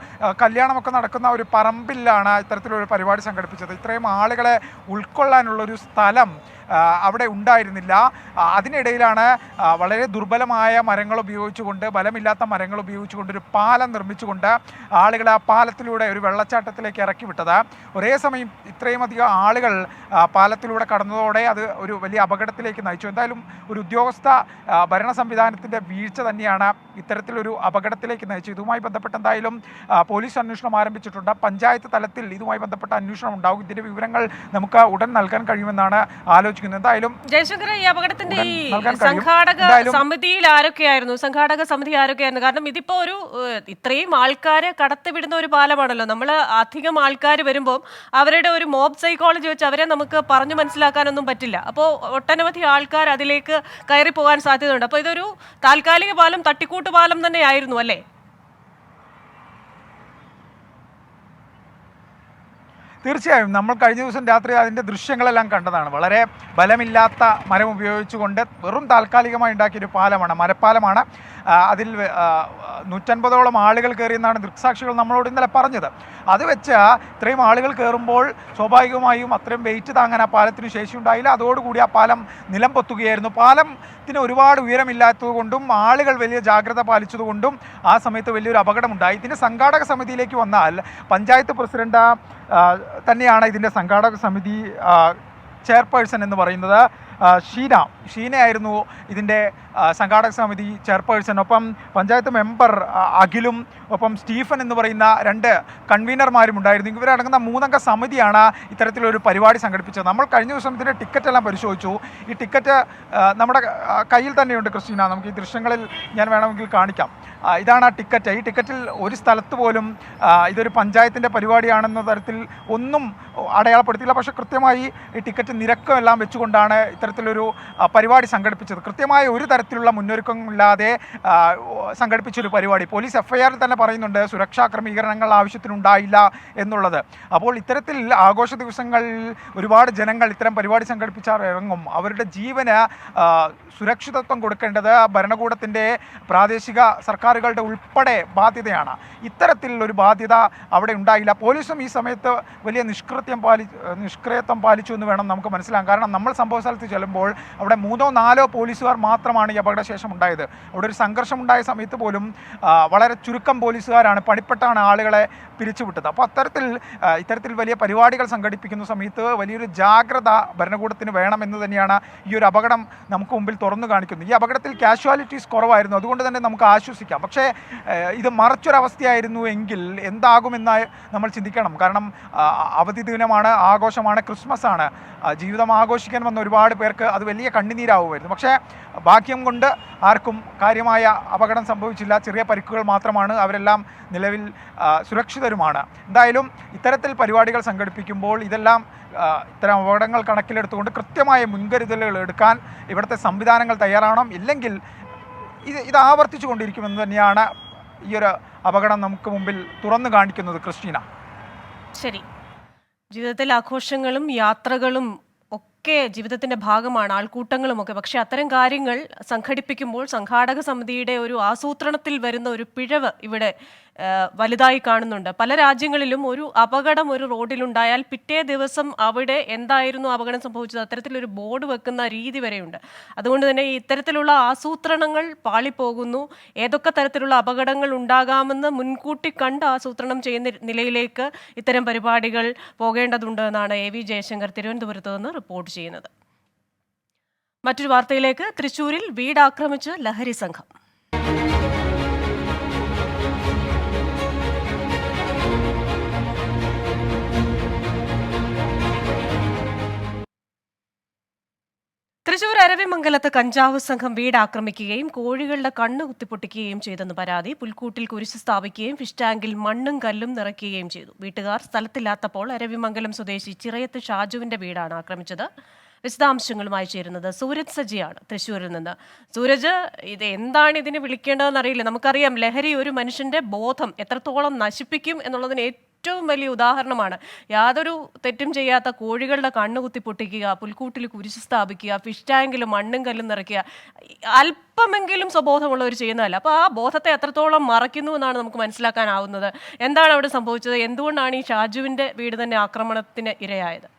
കല്യാണമൊക്കെ നടക്കുന്ന ഒരു പറമ്പിലാണ് ഇത്തരത്തിലൊരു പരിപാടി സംഘടിപ്പിച്ചത്. ഇത്രയും ആളുകളെ ഉൾക്കൊള്ളാനുള്ളൊരു സ്ഥലം അവിടെ ഉണ്ടായിരുന്നില്ല. അതിനിടയിലാണ് വളരെ ദുർബലമായ മരങ്ങൾ ഉപയോഗിച്ചുകൊണ്ട്, ബലമില്ലാത്ത മരങ്ങൾ ഉപയോഗിച്ചുകൊണ്ട് ഒരു പാലം നിർമ്മിച്ചുകൊണ്ട് ആളുകളെ ആ പാലത്തിലൂടെ ഒരു വെള്ളച്ചാട്ടത്തിലേക്ക് ഇറക്കി വിട്ടത്. ഒരേ സമയം ഇത്രയും അധികം ആളുകൾ പാലത്തിലൂടെ കടന്നതോടെ അത് ഒരു വലിയ അപകടത്തിലേക്ക് നയിച്ചു. എന്തായാലും ഒരു ഉദ്യോഗസ്ഥ ഭരണ സംവിധാനത്തിൻ്റെ വീഴ്ച തന്നെയാണ് ഇത്തരത്തിലൊരു അപകടത്തിലേക്ക് നയിച്ചത്. ഇതുമായി ബന്ധപ്പെട്ട് എന്തായാലും പോലീസ് അന്വേഷണം ആരംഭിച്ചിട്ടുണ്ട്. പഞ്ചായത്ത് തലത്തിൽ ഇതുമായി ബന്ധപ്പെട്ട അന്വേഷണം ഉണ്ടാകും. ഇതിൻ്റെ വിവരങ്ങൾ നമുക്ക് ഉടൻ നൽകാൻ കഴിയുമെന്നാണ് ആലോചിക്കുന്നത്. എന്തായാലും ജയശങ്കർ, ഈ അപകടത്തിന്റെ ഈ സംഘാടക സമിതിയിൽ ആരൊക്കെയായിരുന്നു? കാരണം ഇതിപ്പോ ഒരു ഇത്രയും ആൾക്കാരെ കടത്തിവിടുന്ന ഒരു പാലമാണല്ലോ. നമ്മൾ അധികം ആൾക്കാർ വരുമ്പോൾ അവരുടെ ഒരു മോബ് സൈക്കോളജി വെച്ച് അവരെ നമുക്ക് പറഞ്ഞു മനസ്സിലാക്കാനൊന്നും പറ്റില്ല. അപ്പോൾ ഒട്ടനവധി ആൾക്കാർ അതിലേക്ക് കയറി പോകാൻ സാധ്യതയുണ്ട്. അപ്പോൾ ഇതൊരു താൽക്കാലിക പാലം, തട്ടിക്കൂട്ട് പാലം തന്നെ ആയിരുന്നു അല്ലേ? തീർച്ചയായും നമ്മൾ കഴിഞ്ഞ ദിവസം രാത്രി അതിൻ്റെ ദൃശ്യങ്ങളെല്ലാം കണ്ടതാണ്. വളരെ ബലമില്ലാത്ത മരം ഉപയോഗിച്ചുകൊണ്ട് വെറും താൽക്കാലികമായി ഉണ്ടാക്കിയൊരു പാലമാണ്, മരപ്പാലമാണ്. അതിൽ 150ഓളം ആളുകൾ കയറിയെന്നാണ് ദൃക്സാക്ഷികൾ നമ്മളോട് ഇന്നലെ പറഞ്ഞത്. അത് വെച്ച് ഇത്രയും ആളുകൾ കയറുമ്പോൾ സ്വാഭാവികമായും അത്രയും വെയിറ്റ് താങ്ങാൻ ആ പാലത്തിന് ശേഷിയുണ്ടായില്ല. അതോടുകൂടി ആ പാലം നിലം പൊത്തുകയായിരുന്നു. പാലത്തിന് ഒരുപാട് ഉയരമില്ലാത്തതുകൊണ്ടും ആളുകൾ വലിയ ജാഗ്രത പാലിച്ചതുകൊണ്ടും ആ സമയത്ത് വലിയൊരു അപകടമുണ്ടായി. ഇതിൻ്റെ സംഘാടക സമിതിയിലേക്ക് വന്നാൽ പഞ്ചായത്ത് പ്രസിഡന്റ് തന്നെയാണ് ഇതിൻ്റെ സംഘാടക സമിതി ചെയർപേഴ്സൺ എന്ന് പറയുന്നത്. ഷീനയായിരുന്നു ഇതിൻ്റെ സംഘാടക സമിതി ചെയർപേഴ്സൺ. ഒപ്പം പഞ്ചായത്ത് മെമ്പർ അഖിലും ഒപ്പം സ്റ്റീഫൻ എന്ന് പറയുന്ന 2 കൺവീനർമാരും ഉണ്ടായിരുന്നു. ഇവരടങ്ങുന്ന 3-അംഗ സമിതിയാണ് ഇത്തരത്തിലൊരു പരിപാടി സംഘടിപ്പിച്ചത്. നമ്മൾ കഴിഞ്ഞ ദിവസം ഇതിൻ്റെ ടിക്കറ്റെല്ലാം പരിശോധിച്ചു. ഈ ടിക്കറ്റ് നമ്മുടെ കയ്യിൽ തന്നെയുണ്ട് ക്രിസ്റ്റീന. നമുക്ക് ഈ ദൃശ്യങ്ങളിൽ ഞാൻ വേണമെങ്കിൽ കാണിക്കാം. ഇതാണ് ആ ടിക്കറ്റ്. ഈ ടിക്കറ്റിൽ ഒരു സ്ഥലത്ത് പോലും ഇതൊരു പഞ്ചായത്തിൻ്റെ പരിപാടിയാണെന്ന തരത്തിൽ ഒന്നും അടയാളപ്പെടുത്തിയില്ല. പക്ഷേ കൃത്യമായി ഈ ടിക്കറ്റ് നിരക്കും എല്ലാം വെച്ചുകൊണ്ടാണ് ഇത്തരത്തിലൊരു പരിപാടി സംഘടിപ്പിച്ചത്. കൃത്യമായ ഒരു തരത്തിലുള്ള മുന്നൊരുക്കമില്ലാതെ സംഘടിപ്പിച്ചൊരു പരിപാടി. പോലീസ് FIR തന്നെ പറയുന്നുണ്ട് സുരക്ഷാ ക്രമീകരണങ്ങൾ ആവശ്യത്തിനുണ്ടായില്ല എന്നുള്ളത്. അപ്പോൾ ഇത്തരത്തിൽ ആഘോഷ ദിവസങ്ങളിൽ ഒരുപാട് ജനങ്ങൾ ഇത്തരം പരിപാടി സംഘടിപ്പിച്ചാൽ ഇറങ്ങും. അവരുടെ ജീവന് സുരക്ഷിതത്വം കൊടുക്കേണ്ടത് ഭരണകൂടത്തിൻ്റെ, പ്രാദേശിക സർക്കാരുകളുടെ ഉൾപ്പെടെ ബാധ്യതയാണ്. ഇത്തരത്തിലുള്ളൊരു ബാധ്യത അവിടെ ഉണ്ടായില്ല. പോലീസും ഈ സമയത്ത് വലിയ നിഷ്ക്രിയത്വം പാലിച്ചു എന്ന് വേണം നമുക്ക് മനസ്സിലാക്കാൻ. കാരണം നമ്മൾ സംഭവ സ്ഥലത്ത് ചെല്ലുമ്പോൾ അവിടെ 3 or 4 പോലീസുകാർ മാത്രമാണ് ഈ അപകടശേഷം ഉണ്ടായത്. അവിടെ ഒരു സംഘർഷമുണ്ടായ സമയത്ത് പോലും വളരെ ചുരുക്കം പോലീസുകാരാണ്, പണിപ്പെട്ടാണ് ആളുകളെ പിരിച്ചുവിട്ടത്. അപ്പോൾ ഇത്തരത്തിൽ വലിയ പരിപാടികൾ സംഘടിപ്പിക്കുന്ന സമയത്ത് വലിയൊരു ജാഗ്രത ഭരണകൂടത്തിന് വേണമെന്ന് തന്നെയാണ് ഈ ഒരു അപകടം നമുക്ക് മുമ്പിൽ തുറന്നു കാണിക്കുന്നത്. ഈ അപകടത്തിൽ കാഷ്വാലിറ്റീസ് കുറവായിരുന്നു, അതുകൊണ്ട് തന്നെ നമുക്ക് ആശ്വസിക്കാം. പക്ഷേ ഇത് മറച്ചൊരവസ്ഥയായിരുന്നു എങ്കിൽ എന്താകുമെന്ന് നമ്മൾ ചിന്തിക്കണം. കാരണം അവധി ദിനമാണ്, ആഘോഷമാണ്, ക്രിസ്മസ് ആണ്, ജീവിതം ആഘോഷിക്കാൻ വന്ന ഒരുപാട് പേർക്ക് അത് വലിയ കണ്ണുനീരാവുമായിരുന്നു. പക്ഷേ ഭാഗ്യം കൊണ്ട് ആർക്കും കാര്യമായ അപകടം സംഭവിച്ചില്ല, ചെറിയ പരിക്കുകൾ മാത്രമാണ്. അവരെല്ലാം നിലവിൽ സുരക്ഷിതരുമാണ്. എന്തായാലും ഇത്തരത്തിൽ പരിപാടികൾ സംഘടിപ്പിക്കുമ്പോൾ ഇത്തരം അപകടങ്ങൾ കണക്കിലെടുത്തുകൊണ്ട് കൃത്യമായ മുൻകരുതലുകൾ എടുക്കാൻ ഇവിടുത്തെ സംവിധാനങ്ങൾ തയ്യാറാവണം. ഇല്ലെങ്കിൽ ഇത് ആവർത്തിച്ചു കൊണ്ടിരിക്കുമെന്ന് തന്നെയാണ് ഈ ഒരു അപകടം നമുക്ക് മുമ്പിൽ തുറന്നു കാണിക്കുന്നത്. ക്രിസ്റ്റീന, ശരി. ജീവിതത്തിൽ ആഘോഷങ്ങളും യാത്രകളും ഒക്കെ ജീവിതത്തിന്റെ ഭാഗമാണ്, ആൾക്കൂട്ടങ്ങളുമൊക്കെ. പക്ഷെ അത്തരം കാര്യങ്ങൾ സംഘടിപ്പിക്കുമ്പോൾ സംഘാടക സമിതിയുടെ ഒരു ആസൂത്രണത്തിൽ വരുന്ന ഒരു പിഴവ് ഇവിടെ വലുതായി കാണുന്നുണ്ട്. പല രാജ്യങ്ങളിലും ഒരു അപകടം ഒരു റോഡിലുണ്ടായാൽ പിറ്റേ ദിവസം അവിടെ എന്തായിരുന്നു അപകടം സംഭവിച്ചത് അത്തരത്തിലൊരു ബോർഡ് വെക്കുന്ന രീതി വരെയുണ്ട്. അതുകൊണ്ട് തന്നെ ഇത്തരത്തിലുള്ള ആസൂത്രണങ്ങൾ പാളിപ്പോകുന്നു. ഏതൊക്കെ തരത്തിലുള്ള അപകടങ്ങൾ ഉണ്ടാകാമെന്ന് മുൻകൂട്ടി കണ്ട് ആസൂത്രണം ചെയ്യുന്ന നിലയിലേക്ക് ഇത്തരം പരിപാടികൾ പോകേണ്ടതുണ്ട് എന്നാണ് AV ജയശങ്കർ തിരുവനന്തപുരത്ത് നിന്ന് റിപ്പോർട്ട് ചെയ്യുന്നത്. മറ്റൊരു വാർത്തയിലേക്ക്. തൃശൂരിൽ വീടാക്രമിച്ച് ലഹരി സംഘം. തൃശൂർ അരവിമംഗലത്ത് കഞ്ചാവ് സംഘം വീട് ആക്രമിക്കുകയും കോഴികളുടെ കണ്ണ് കുത്തിപ്പൊട്ടിക്കുകയും ചെയ്തെന്ന് പരാതി. പുൽക്കൂട്ടിൽ കുരിശ് സ്ഥാപിക്കുകയും ഫിഷ് ടാങ്കിൽ മണ്ണും കല്ലും നിറയ്ക്കുകയും ചെയ്തു. വീട്ടുകാർ സ്ഥലത്തില്ലാത്തപ്പോൾ അരവിമംഗലം സ്വദേശി ചിറയത്ത് ഷാജുവിന്റെ വീടാണ് ആക്രമിച്ചത്. വിശദാംശങ്ങളുമായി ചേരുന്നത് സൂരജ് സജിയാണ് തൃശ്ശൂരിൽ നിന്ന്. സൂരജ്, ഇത് എന്താണ് ഇതിന് വിളിക്കേണ്ടതെന്ന് അറിയില്ല. നമുക്കറിയാം, ലഹരി ഒരു മനുഷ്യന്റെ ബോധം എത്രത്തോളം നശിപ്പിക്കും എന്നുള്ളതിന് ഏറ്റവും വലിയ ഉദാഹരണമാണ്. യാതൊരു തെറ്റും ചെയ്യാത്ത കോഴികളുടെ കണ്ണുകുത്തി പൊട്ടിക്കുക, പുൽക്കൂട്ടിൽ കുരിശ് സ്ഥാപിക്കുക, ഫിഷ് ടാങ്കിൽ മണ്ണും കല്ലും നിറയ്ക്കുക, അല്പമെങ്കിലും സ്വബോധമുള്ളവർ ചെയ്യുന്നതല്ല. അപ്പോൾ ആ ബോധത്തെ എത്രത്തോളം മറയ്ക്കുന്നു എന്നാണ് നമുക്ക് മനസ്സിലാക്കാനാവുന്നത്. എന്താണ് അവിടെ സംഭവിച്ചത്? എന്തുകൊണ്ടാണ് ഈ ഷാജുവിൻ്റെ വീട് തന്നെ ആക്രമണത്തിന് ഇരയായത്?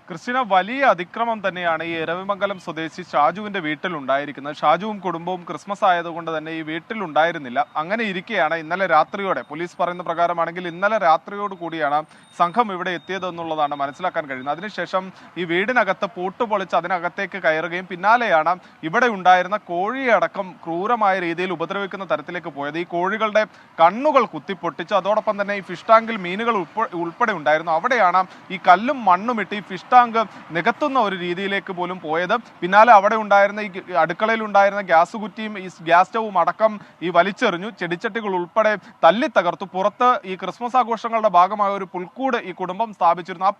ക്രിസ്റ്റീന, വലിയ അതിക്രമം തന്നെയാണ് ഈ എരവിമംഗലം സ്വദേശി ഷാജുവിന്റെ വീട്ടിലുണ്ടായിരിക്കുന്നത്. ഷാജുവും കുടുംബവും ക്രിസ്മസ് ആയതുകൊണ്ട് തന്നെ ഈ വീട്ടിലുണ്ടായിരുന്നില്ല. അങ്ങനെ ഇരിക്കെയാണ് ഇന്നലെ രാത്രിയോടെ, പോലീസ് പറയുന്ന പ്രകാരമാണെങ്കിൽ ഇന്നലെ രാത്രിയോട് കൂടിയാണ് സംഘം ഇവിടെ എത്തിയതെന്നുള്ളതാണ് മനസ്സിലാക്കാൻ കഴിയുന്നത്. അതിനുശേഷം ഈ വീടിനകത്ത് പൂട്ടുപൊളിച്ച് അതിനകത്തേക്ക് കയറുകയും പിന്നാലെയാണ് ഇവിടെ ഉണ്ടായിരുന്ന കോഴിയെ അടക്കം ക്രൂരമായ രീതിയിൽ ഉപദ്രവിക്കുന്ന തരത്തിലേക്ക് പോയത്. ഈ കോഴികളുടെ കണ്ണുകൾ കുത്തിപ്പൊട്ടിച്ച് അതോടൊപ്പം തന്നെ ഈ ഫിഷ് ടാങ്കിൽ മീനുകൾ ഉൾപ്പെടെ ഉണ്ടായിരുന്നു. അവിടെയാണ് ഈ കല്ലും മണ്ണും ഇട്ട് ഈ ഫിഷ് ടാങ്ക് നികത്തുന്ന ഒരു രീതിയിലേക്ക് പോലും പോയത്. പിന്നാലെ അവിടെ ഉണ്ടായിരുന്ന ഈ അടുക്കളയിൽ ഉണ്ടായിരുന്ന ഗ്യാസ് കുറ്റിയും ഈ ഗ്യാസ് സ്റ്റവും അടക്കം ഈ വലിച്ചെറിഞ്ഞു. ചെടിച്ചട്ടികൾ ഉൾപ്പെടെ തല്ലി തകർത്തു. പുറത്ത് ഈ ക്രിസ്മസ് ആഘോഷങ്ങളുടെ ഭാഗമായ ഒരു പുൽക്കൂട് ഈ കുടുംബം സ്ഥാപിച്ചിരുന്നു. ആ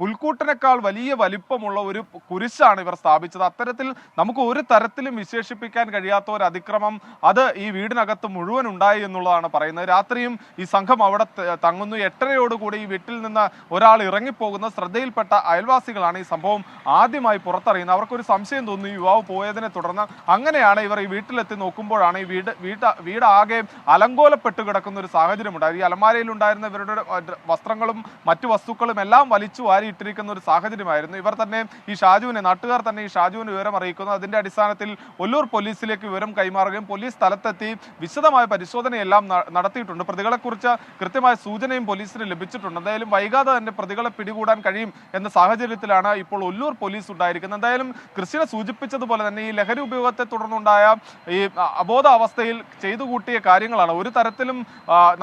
പുൽക്കൂട്ടിനേക്കാൾ വലിയ വലിപ്പമുള്ള ഒരു കുരിശാണ് ഇവർ സ്ഥാപിച്ചത്. അത്തരത്തിൽ നമുക്ക് ഒരു തരത്തിലും വിശേഷിപ്പിക്കാൻ കഴിയാത്ത ഒരു അതിക്രമം അത് ഈ വീടിനകത്ത് മുഴുവൻ ഉണ്ടായി എന്നുള്ളതാണ് പറയുന്നത്. രാത്രിയും ഈ സംഘം അവിടെ തങ്ങുന്നു. 8:30യോടുകൂടി ഈ വീട്ടിൽ നിന്ന് ഒരാൾ ഇറങ്ങിപ്പോകുന്ന ശ്രദ്ധയിൽപ്പെട്ട അയൽവാസികളാണ് ഈ സംഭവം ആദ്യമായി പുറത്തറിയുന്നത്. അവർക്കൊരു സംശയം തോന്നുന്നു യുവാവ് പോയതിനെ തുടർന്ന്. അങ്ങനെയാണ് ഇവർ ഈ വീട്ടിലെത്തി നോക്കുമ്പോഴാണ് ഈ വീട് ആകെ അലങ്കോലപ്പെട്ട് കിടക്കുന്ന ഒരു സാഹചര്യം ഉണ്ടായത്. ഈ അലമാരയിൽ ഉണ്ടായിരുന്ന ഇവരുടെ വസ്ത്രങ്ങളും മറ്റു വസ്തുക്കളും എല്ലാം വലിച്ചു വാരിയിട്ടിരിക്കുന്ന ഒരു സാഹചര്യമായിരുന്നു. ഇവർ തന്നെ ഈ ഷാജുവിനെ, നാട്ടുകാർ തന്നെ ഈ ഷാജുവിന് വിവരം അറിയിക്കുന്നു. അതിന്റെ അടിസ്ഥാനത്തിൽ ഒല്ലൂർ പോലീസിലേക്ക് വിവരം കൈമാറുകയും പോലീസ് സ്ഥലത്തെത്തി വിശദമായ പരിശോധനയെല്ലാം നടത്തിയിട്ടുണ്ട്. പ്രതികളെക്കുറിച്ച് കൃത്യമായ സൂചനയും പോലീസിന് ലഭിച്ചിട്ടുണ്ട്. എന്തായാലും വൈകാതെ തന്നെ പ്രതികളെ പിടികൂടാൻ കഴിയും എന്ന സാഹചര്യത്തിലാണ് ഇപ്പോൾ ഒല്ലൂർ പോലീസ് ഉണ്ടായിരിക്കുന്നത്. എന്തായാലും ക്രിസ്റ്റീന സൂചിപ്പിച്ചതുപോലെ തന്നെ ഈ ലഹരി ഉപയോഗത്തെ തുടർന്നുണ്ടായ ഈ അബോധാവസ്ഥയിൽ ചെയ്തു കൂട്ടിയ കാര്യങ്ങളാണ്. ഒരു തരത്തിലും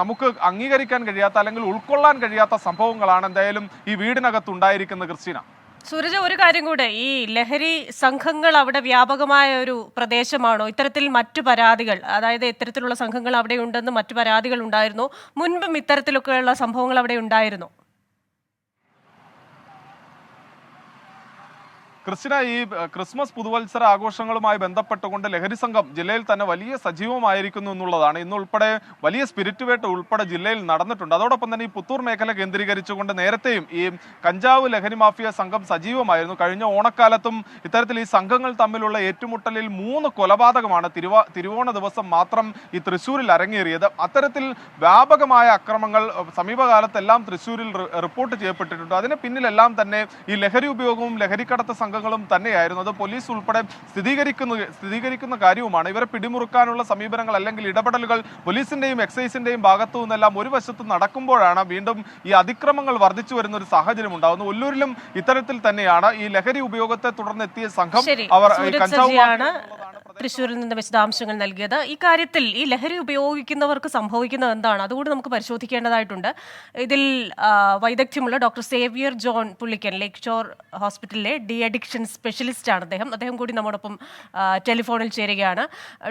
നമുക്ക് അംഗീകരിക്കാൻ കഴിയാത്ത അല്ലെങ്കിൽ ഉൾക്കൊള്ളാൻ കഴിയാത്ത സംഭവങ്ങളാണ് എന്തായാലും ഈ വീടിനകത്ത് ഉണ്ടായിരിക്കുന്നത്. ക്രിസ്റ്റീന, സൂരജ്, ഒരു കാര്യം കൂടെ, ഈ ലഹരി സംഘങ്ങൾ അവിടെ വ്യാപകമായ ഒരു പ്രദേശമാണോ? ഇത്തരത്തിൽ മറ്റു പരാതികൾ, അതായത് ഇത്തരത്തിലുള്ള സംഘങ്ങൾ അവിടെ ഉണ്ടെന്ന് മറ്റു പരാതികൾ ഉണ്ടായിരുന്നു? മുൻപും ഇത്തരത്തിലൊക്കെയുള്ള സംഭവങ്ങൾ അവിടെ ഉണ്ടായിരുന്നോ? ക്രിസ്റ്റിന, ഈ ക്രിസ്മസ് പുതുവത്സര ആഘോഷങ്ങളുമായി ബന്ധപ്പെട്ടുകൊണ്ട് ലഹരി സംഘം ജില്ലയിൽ തന്നെ വലിയ സജീവമായിരിക്കുന്നു എന്നുള്ളതാണ്. ഇന്നുൾപ്പെടെ വലിയ സ്പിരിറ്റ് വേട്ട ഉൾപ്പെടെ ജില്ലയിൽ നടന്നിട്ടുണ്ട്. അതോടൊപ്പം തന്നെ ഈ പുത്തൂർ മേഖല കേന്ദ്രീകരിച്ചുകൊണ്ട് നേരത്തെയും ഈ കഞ്ചാവ് ലഹരി മാഫിയ സംഘം സജീവമായിരുന്നു. കഴിഞ്ഞ ഓണക്കാലത്തും ഇത്തരത്തിൽ ഈ സംഘങ്ങൾ തമ്മിലുള്ള ഏറ്റുമുട്ടലിൽ 3 കൊലപാതകമാണ് തിരുവോണ ദിവസം മാത്രം ഈ തൃശ്ശൂരിൽ അരങ്ങേറിയത്. അത്തരത്തിൽ വ്യാപകമായ അക്രമങ്ങൾ സമീപകാലത്തെല്ലാം തൃശ്ശൂരിൽ റിപ്പോർട്ട് ചെയ്യപ്പെട്ടിട്ടുണ്ട്. അതിന് പിന്നിലെല്ലാം തന്നെ ഈ ലഹരി ഉപയോഗവും ലഹരിക്കടത്ത് സംഘങ്ങളും തന്നെയായിരുന്നു. അത് പോലീസ് ഉൾപ്പെടെ സ്ഥിരീകരിക്കുന്ന കാര്യവുമാണ്. ഇവരെ പിടിമുറുക്കാനുള്ള സമീപനങ്ങൾ അല്ലെങ്കിൽ ഇടപെടലുകൾ പോലീസിന്റെയും എക്സൈസിന്റെയും ഭാഗത്തു നിന്നെല്ലാം ഒരു വശത്ത് നടക്കുമ്പോഴാണ് വീണ്ടും ഈ അതിക്രമങ്ങൾ വർദ്ധിച്ചു വരുന്ന ഒരു സാഹചര്യം ഉണ്ടാകുന്നത്. ഒല്ലൂരിലും ഇത്തരത്തിൽ തന്നെയാണ്. ഈ ലഹരി ഉപയോഗത്തെ തുടർന്നെത്തിയ സംഘം അവർ തൃശ്ശൂരിൽ നിന്ന് വിശദാംശങ്ങൾ നൽകിയത്. ഈ കാര്യത്തിൽ ഈ ലഹരി ഉപയോഗിക്കുന്നവർക്ക് സംഭവിക്കുന്നത് എന്താണ്, അതുകൂടി നമുക്ക് പരിശോധിക്കേണ്ടതായിട്ടുണ്ട്. ഇതിൽ വൈദഗ്ധ്യമുള്ള doctor Xavier John Pullikkan, lake shore ഹോസ്പിറ്റലിലെ ഡി അഡിക്ഷൻ സ്പെഷ്യലിസ്റ്റ് ആണ് അദ്ദേഹം കൂടി നമ്മോടൊപ്പം ടെലിഫോണിൽ ചേരുകയാണ്.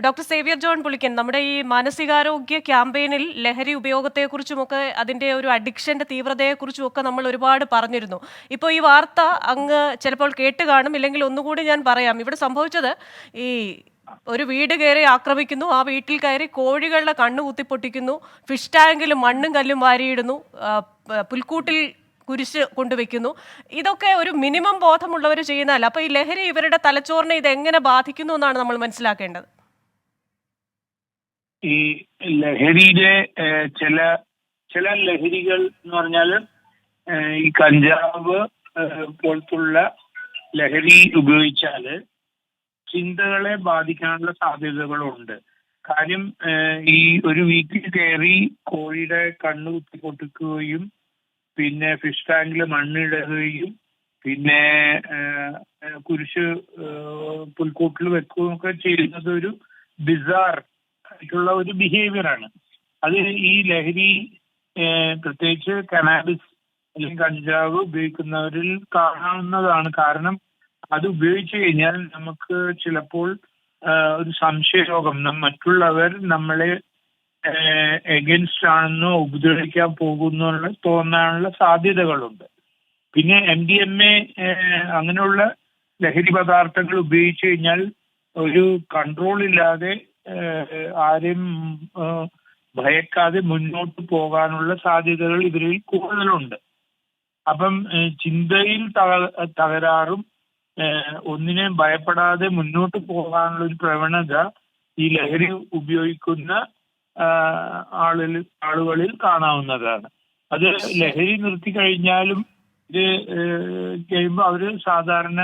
ഡോക്ടർ സേവിയർ ജോൺ പുള്ളിക്കൻ, നമ്മുടെ ഈ മാനസികാരോഗ്യ ക്യാമ്പയിനിൽ ലഹരി ഉപയോഗത്തെക്കുറിച്ചുമൊക്കെ അതിൻ്റെ ഒരു അഡിക്ഷൻ്റെ തീവ്രതയെക്കുറിച്ചുമൊക്കെ നമ്മൾ ഒരുപാട് പറഞ്ഞിരുന്നു. ഇപ്പോൾ ഈ വാർത്ത അങ്ങ് ചിലപ്പോൾ കേട്ട് കാണും, ഇല്ലെങ്കിൽ ഒന്നുകൂടി ഞാൻ പറയാം. ഇവിടെ സംഭവിച്ചത് ഈ ഒരു വീട് കയറി ആക്രമിക്കുന്നു, ആ വീട്ടിൽ കയറി കോഴികളുടെ കണ്ണ് കുത്തിപ്പൊട്ടിക്കുന്നു, ഫിഷ് ടാങ്കിൽ മണ്ണും കല്ലും വാരിയിടുന്നു, പുൽക്കൂട്ടിൽ കുരിശ് കൊണ്ടുവയ്ക്കുന്നു. ഇതൊക്കെ ഒരു മിനിമം ബോധമുള്ളവർ ചെയ്യുന്നതല്ല. അപ്പോൾ ഈ ലഹരി ഇവരുടെ തലച്ചോറിനെ ഇത് എങ്ങനെ ബാധിക്കുന്നു എന്നാണ് നമ്മൾ മനസ്സിലാക്കേണ്ടത്. ഈ ലഹരിയിലെ ചില ലഹരികൾ എന്ന് പറഞ്ഞാൽ ഈ കഞ്ചാവ് പോലത്തുള്ള ലഹരി ഉപയോഗിച്ചാൽ ചിന്തകളെ ബാധിക്കാനുള്ള സാധ്യതകളുണ്ട്. കാര്യം ഈ ഒരു വീട്ടിൽ കയറി കോഴിയുടെ കണ്ണ് കുത്തി പൊട്ടിക്കുകയും പിന്നെ ഫിഷ് ടാങ്കിൽ മണ്ണിടുകയും പിന്നെ കുരിശ് പുൽക്കൂട്ടിൽ വെക്കുകയും ഒക്കെ ചെയ്യുന്നത് ഒരു ബിസാർ ആയിട്ടുള്ള ഒരു ബിഹേവിയറാണ്. അത് ഈ ലഹരി പ്രത്യേകിച്ച് കനാബിസ് അല്ലെങ്കിൽ കഞ്ചാവ് ഉപയോഗിക്കുന്നവരിൽ കാണാവുന്നതാണ്. കാരണം അത് ഉപയോഗിച്ചു കഴിഞ്ഞാൽ നമുക്ക് ചിലപ്പോൾ ഒരു സംശയരോഗം, മറ്റുള്ളവർ നമ്മളെ എഗൻസ്റ്റ് ആണെന്നോ ഉപദ്രവിക്കാൻ പോകുന്ന തോന്നാനുള്ള സാധ്യതകളുണ്ട്. പിന്നെ MDMA അങ്ങനെയുള്ള ലഹരി പദാർത്ഥങ്ങൾ ഉപയോഗിച്ചു കഴിഞ്ഞാൽ ഒരു കൺട്രോൾ ഇല്ലാതെ ആരെയും ഭയക്കാതെ മുന്നോട്ട് പോകാനുള്ള സാധ്യതകൾ ഇവരിൽ കൂടുതലുണ്ട്. അപ്പം ചിന്തയിൽ തകരാറും ഒന്നിനെ ഭയപ്പെടാതെ മുന്നോട്ട് പോകാനുള്ള ഒരു പ്രവണത ഈ ലഹരി ഉപയോഗിക്കുന്ന ആളുകളിൽ കാണാവുന്നതാണ്. അത് ലഹരി നിർത്തി കഴിഞ്ഞാലും ഇത് കഴിയുമ്പോൾ അവര് സാധാരണ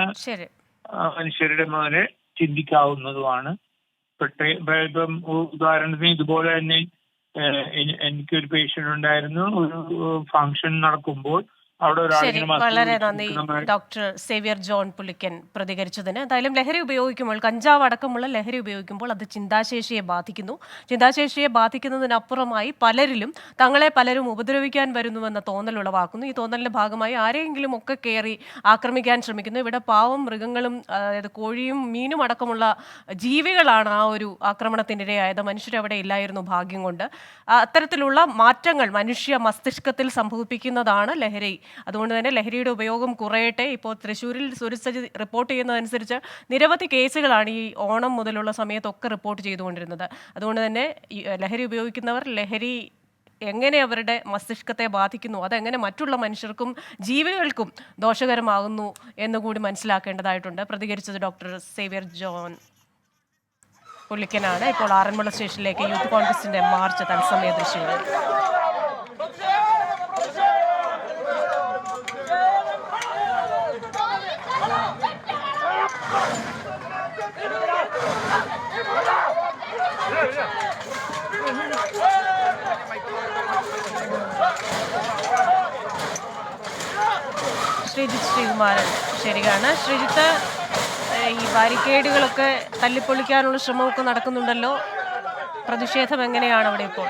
മനുഷ്യരുടെ പോലെ ചിന്തിക്കാവുന്നതുമാണ്. ഇപ്പം ഉദാഹരണത്തിന് ഇതുപോലെ തന്നെ എനിക്കൊരു പേഷ്യന്റ് ഉണ്ടായിരുന്നു. ഒരു ഫംഗ്ഷൻ നടക്കുമ്പോൾ വളരെ നന്ദി ഡോക്ടർ സേവിയർ ജോൺ പുള്ളിക്കൻ പ്രതികരിച്ചതിന്. എന്തായാലും ലഹരി ഉപയോഗിക്കുമ്പോൾ, കഞ്ചാവ് അടക്കമുള്ള ലഹരി ഉപയോഗിക്കുമ്പോൾ അത് ചിന്താശേഷിയെ ബാധിക്കുന്നു. ചിന്താശേഷിയെ ബാധിക്കുന്നതിനപ്പുറമായി പലരും ഉപദ്രവിക്കാൻ വരുന്നുവെന്ന തോന്നൽ ഉളവാക്കുന്നു. ഈ തോന്നലിന്റെ ഭാഗമായി ആരെങ്കിലും ഒക്കെ കയറി ആക്രമിക്കാൻ ശ്രമിക്കുന്നു. ഇവിടെ പാവം മൃഗങ്ങളും, അതായത് കോഴിയും മീനും അടക്കമുള്ള ജീവികളാണ് ആ ഒരു ആക്രമണത്തിനിരയായത്. മനുഷ്യരവിടെ ഇല്ലായിരുന്നു ഭാഗ്യം കൊണ്ട്. അത്തരത്തിലുള്ള മാറ്റങ്ങൾ മനുഷ്യ മസ്തിഷ്കത്തിൽ സംഭവിപ്പിക്കുന്നതാണ് ലഹരി. അതുകൊണ്ട് തന്നെ ലഹരിയുടെ ഉപയോഗം കുറയട്ടെ. ഇപ്പോൾ തൃശ്ശൂരിൽ സുരസജി റിപ്പോർട്ട് ചെയ്യുന്നതനുസരിച്ച് നിരവധി കേസുകളാണ് ഈ ഓണം മുതലുള്ള സമയത്തൊക്കെ റിപ്പോർട്ട് ചെയ്തുകൊണ്ടിരുന്നത്. അതുകൊണ്ട് തന്നെ ലഹരി ഉപയോഗിക്കുന്നവർ ലഹരി എങ്ങനെ അവരുടെ മസ്തിഷ്കത്തെ ബാധിക്കുന്നു, അതെങ്ങനെ മറ്റുള്ള മനുഷ്യർക്കും ജീവികൾക്കും ദോഷകരമാകുന്നു എന്നുകൂടി മനസ്സിലാക്കേണ്ടതായിട്ടുണ്ട്. പ്രതികരിച്ചത് ഡോക്ടർ സേവിയർ ജോൺ പുള്ളിക്കനാണ്. ഇപ്പോൾ ആറന്മുള സ്റ്റേഷനിലേക്ക് യൂത്ത് കോൺഗ്രസിന്റെ മാർച്ച് തത്സമയ ദൃശ്യങ്ങൾ. ശ്രീജിത്ത് ശ്രീകുമാരൻ ശരിയാണ്. ശ്രീജിത്ത്, ഈ ബാരിക്കേഡുകളൊക്കെ തല്ലിപ്പൊളിക്കാനുള്ള ശ്രമമൊക്കെ നടക്കുന്നുണ്ടല്ലോ, പ്രതിഷേധം എങ്ങനെയാണ് അവിടെ ഇപ്പോൾ?